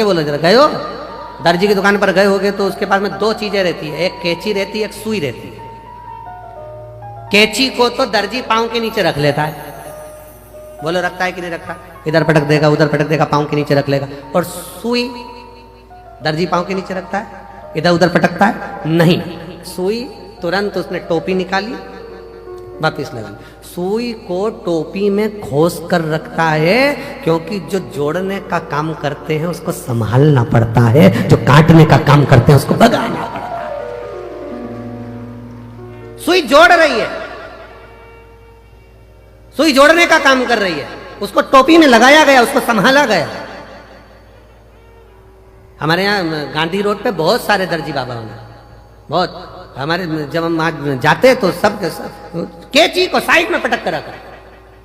बोलो जरा, गए हो? दर्जी की दुकान पर गए होगे तो उसके पास में 2 चीजें रहती है, एक कैंची रहती है, एक सुई रहती है। कैंची को तो दर्जी पांव के नीचे रख लेता है, बोलो रखता है कि नहीं रखता? इधर पटक देगा, उधर पटक देगा, पांव के नीचे रख लेगा। और सुई दर्जी पांव के नीचे रखता है, इधर उधर पटकता है? नहीं। सुई तुरंत उसने टोपी निकाली, वापिस लगा। सुई को टोपी में खोस कर रखता है, क्योंकि जो जोड़ने का काम करते हैं उसको संभालना पड़ता है, जो काटने का काम करते हैं उसको भगाना पड़ता है। सुई जोड़ रही है, सुई जोड़ने का काम कर रही है, उसको टोपी में लगाया गया, उसको संभाला गया। हमारे यहाँ गांधी रोड पे बहुत सारे दर्जी बाबा होंगे, बहुत। हमारे जब हम वहां जाते तो सब कैंची को साइड में पटक कर रखा,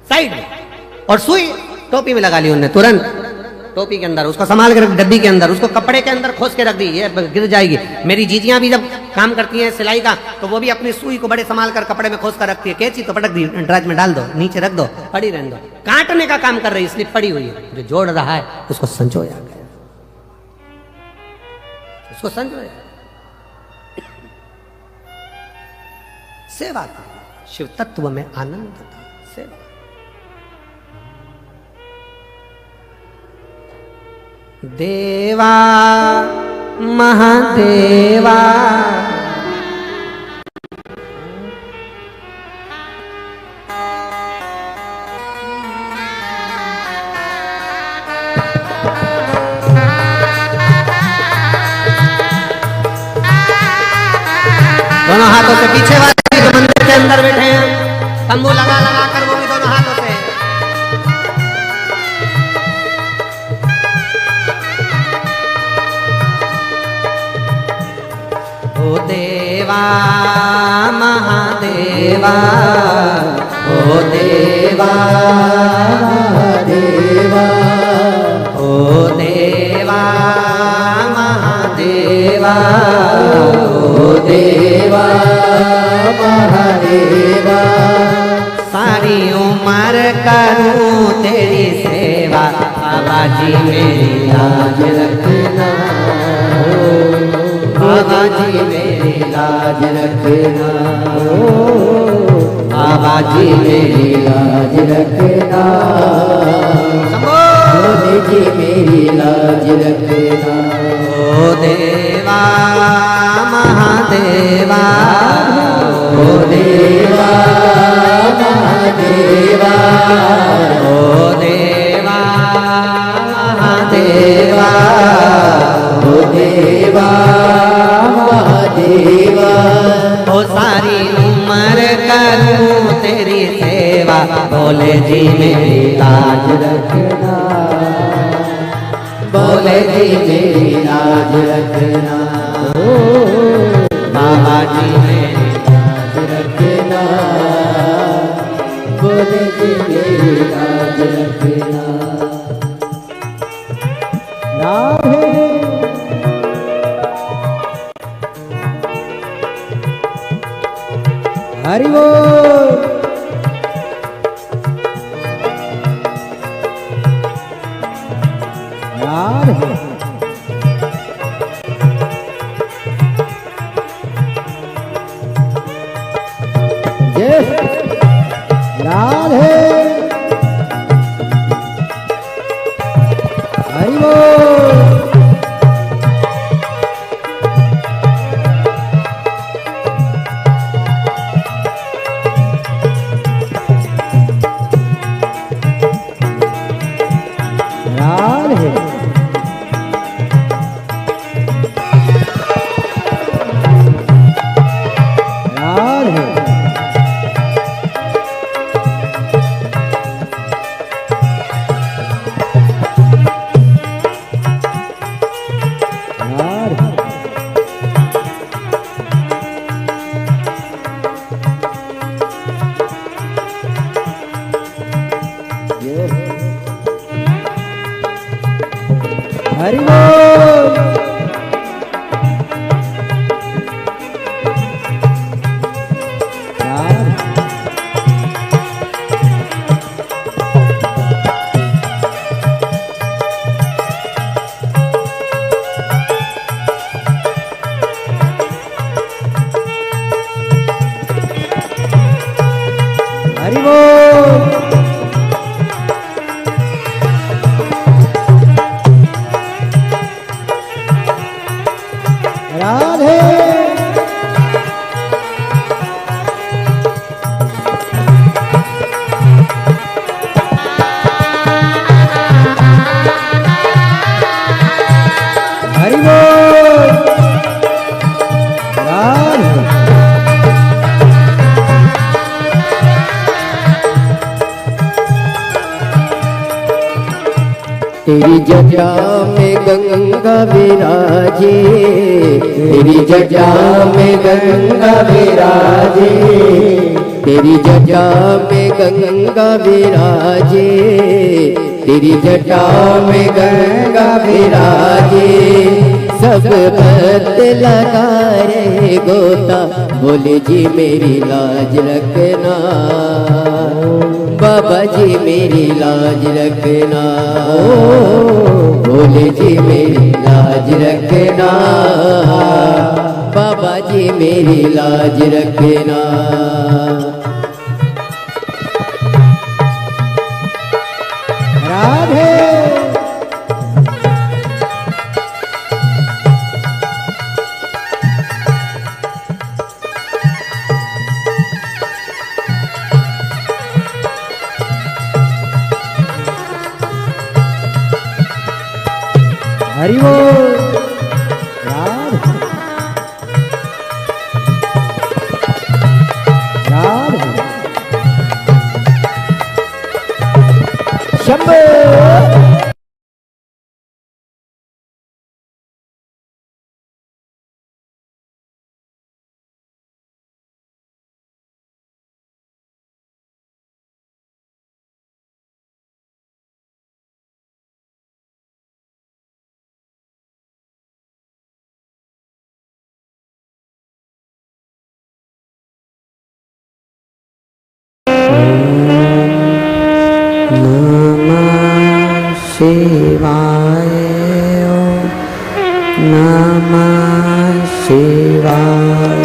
साइड में, और सुई टोपी में लगा ली उन्होंने तुरंत, टोपी के अंदर उसको संभाल के रख, डब्बी के अंदर उसको कपड़े के अंदर खोस के रख दी, ये गिर जाएगी। मेरी जीजियां भी जब काम करती हैं सिलाई का, तो वो भी अपनी सुई को बड़े संभाल कर कपड़े में खोस कर रखती है। कैंची तो पटक दी, ड्राज में डाल दो, नीचे रख दो, पड़ी रहने दो। काटने का काम कर रही है, इसलिए पड़ी हुई है। जो जोड़ रहा है उसको संजोया गया, उसको संजोया। सेवा का शिव तत्व में आनंद था, सेवा। देवा महादेवा दोनों हाथों से पीछे वाले जो मंदिर के अंदर बैठे हैं, तंबू लगा लगा कर वो भी दोनों हाथों से। ओ देवा महादेवा, ओ देवा महादेवा, ओ देवा महादेवा, ओ देवा महादेवा। सारी उम्र करूं तेरी सेवा, बाबा जी मेरी लाज रखना, बाबा जी मेरी लाज रखना, बाबा जी मेरी लाज रखना, भोले जी मेरी लाज रखना। ओ देवा महादेवा, ओ देवा महादेवा, ओ देवा महादेवा, ओ देवा महादेवा। ओ सारी उम्र करूं तेरी सेवा, भोले जी मेरी लाज रखना, भोले जी मेरी लाज रखना, बाबा जी मेरी लाज रखना, भोले जी मेरी लाज रखना। राधे हरि बोल। राधे जय राधे हरि बोल। राधे राधे राधे जय हरि बोल। राधे हरि बोल। राधे हरि बोल। राधे तेरी जटा में गंगा विराजे, तेरी जटा में गंगा विराजे, तेरी जटा में गंगा विराजे, तेरी जटा में गंगा विराजे। सब भक्त लगा रे गोता, भोले जी मेरी लाज रखना, बाबा जी मेरी लाज रखना, भोले जी मेरी लाज रखना, बाबा जी मेरी लाज रखना। राधे हरि बोल। राधे राधे शंभो। शिवाय ओम नमः शिवाय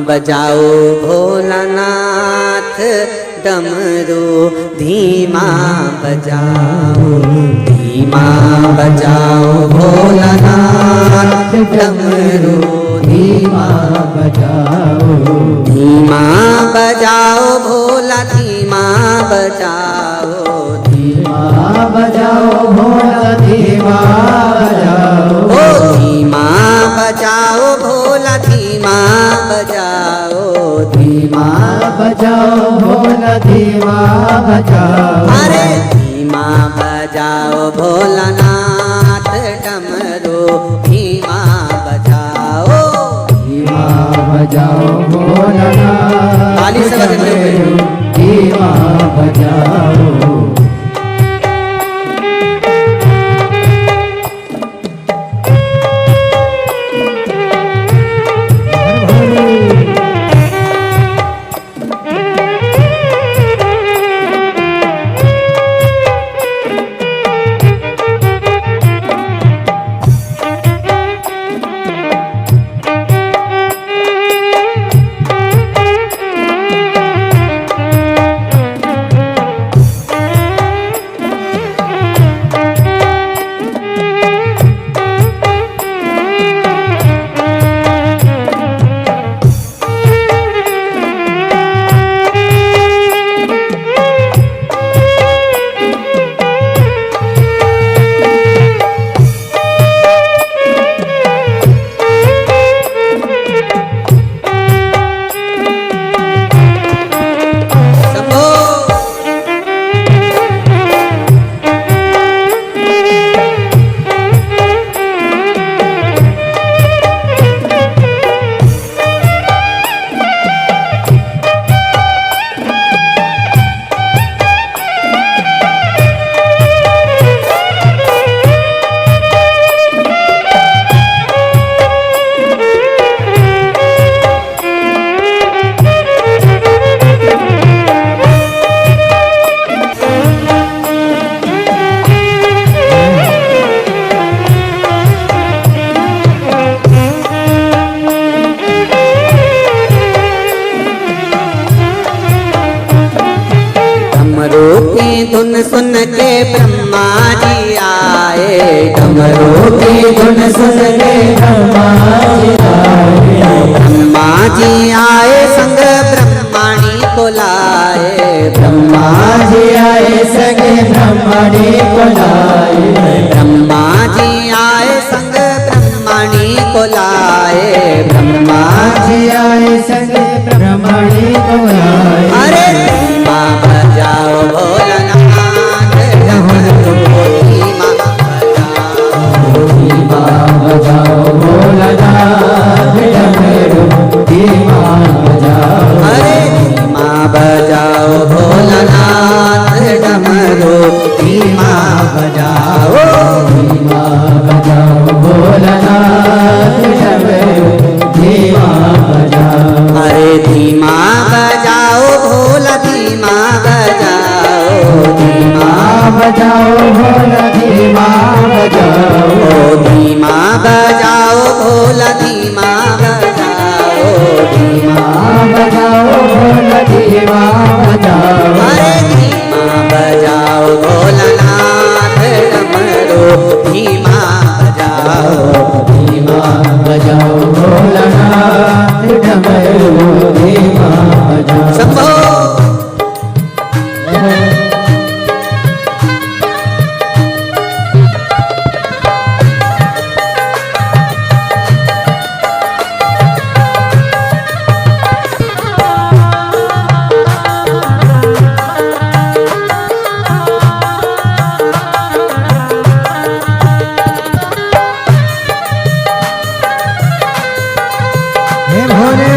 बजाओ भोलानाथ डमरू धीमा बजाओ, धीमा बजाओ भोलानाथ डमरू धीमा बजाओ, धीमा बजाओ भोला धीमा बजाओ, धीमा बजाओ भोला धीमा बजाओ, ओ धीमा बजाओ भोला धीमा बजाओ, धीमा बजाओ भोला धीमा बजाओ, अरे धीमा बजाओ भोलानाथ डमरू धीमा बजाओ, धीमा बजाओ भोलानाथ ताली से बजते हुए धीमा बजाओ। डमरू की धुन सुन के ब्रह्मा जी आए। ब्रह्मा जी आए संग ब्रह्मणी को लाए। ब्रह्मा जी आए संग ब्रह्मणी को लाए। ब्रह्मा जी आए संग ब्रह्मणी को लाए। ब्रह्मा जी आए संग ब्रह्मणी को लाए। अरे धीमा बजाओ भोलानाथ डमरू धीमा बजाओ। धीमा बजाओ भोलानाथ डमरू धीमा बजाओ। अरे धीमा बजाओ भोलानाथ डमरू धीमा बजाओ। धीमा बजाओ भोलानाथ डमरू धीमा बजाओ। अरे धीमा बजाओ भोला धीमा बजाओ। धीमा बजाओ भोला धीमा बजाओ। धीमा बजाओ भोला धीमा बजाओ। धीमा बजाओ भोला धीमा बजाओ। अरे धीमा बजाओ भोलानाथ डमरू धीमा बजाओ। धीमा बजाओ भोलानाथ डमरू धीमा बजाओ। शंभो हे भोले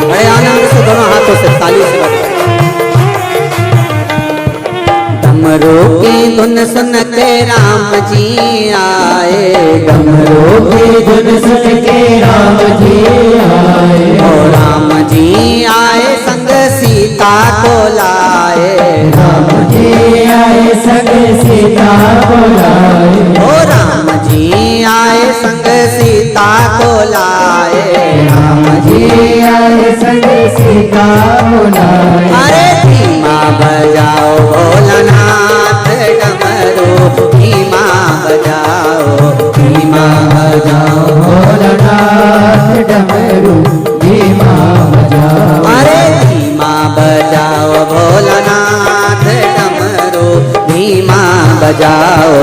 बड़े आनंद से दोनों हाथों से ताली से बजाओ। डमरू की धुन सुन के राम जी आए। डमरू की धुन सुन के राम जी आए। ओ राम जी आए संग सीता को लाए। राम जी आए संग सीता को लाए। ओ राम जी आए संग सीता को लाए। राम जी आए संग सीता को लाए। अरे धीमा बजाओ भोलानाथ डमरू धीमा बजाओ। धीमा बजाओ भोलानाथ डमरू धीमा बजाओ। अरे धीमा बजाओ भोलानाथ डमरू धीमा बजाओ।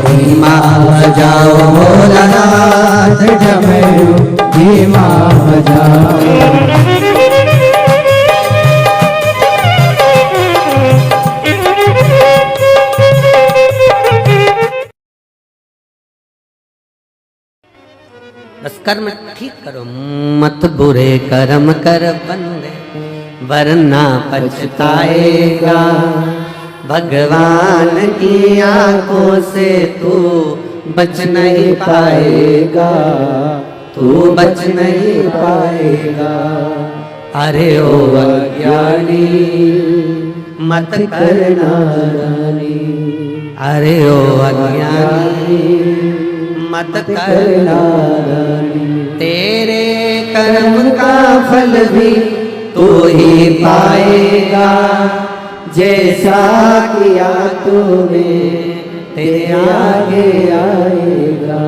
धीमा बजाओ भोलानाथ डमरू धीमा बजाओ। बस कर्म ठीक करो मत बुरे कर्म कर बंदे वरना पछताएगा। भगवान की आंखों से तू बच नहीं पाएगा। तू बच नहीं पाएगा। अरे ओ अज्ञानी मत करना नादानी। अरे ओ अज्ञानी मत करना नादानी। तेरे कर्म का फल भी तू ही पाएगा। जैसा किया तूने तेरे आगे आएगा।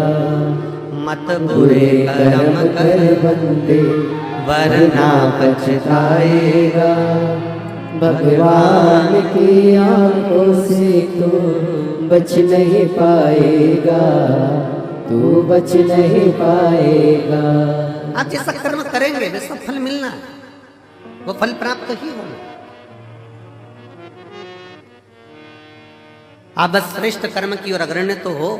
मत बुरे कर्म कर बंदे वरना पछताएगा। भगवान की आंखों से तू बच नहीं पाएगा। तू बच नहीं पाएगा। आप जैसा कर्म करेंगे वैसा फल मिलना है। वो फल प्राप्त ही होगा। आप बस श्रेष्ठ कर्म की ओर अग्रण्य तो हो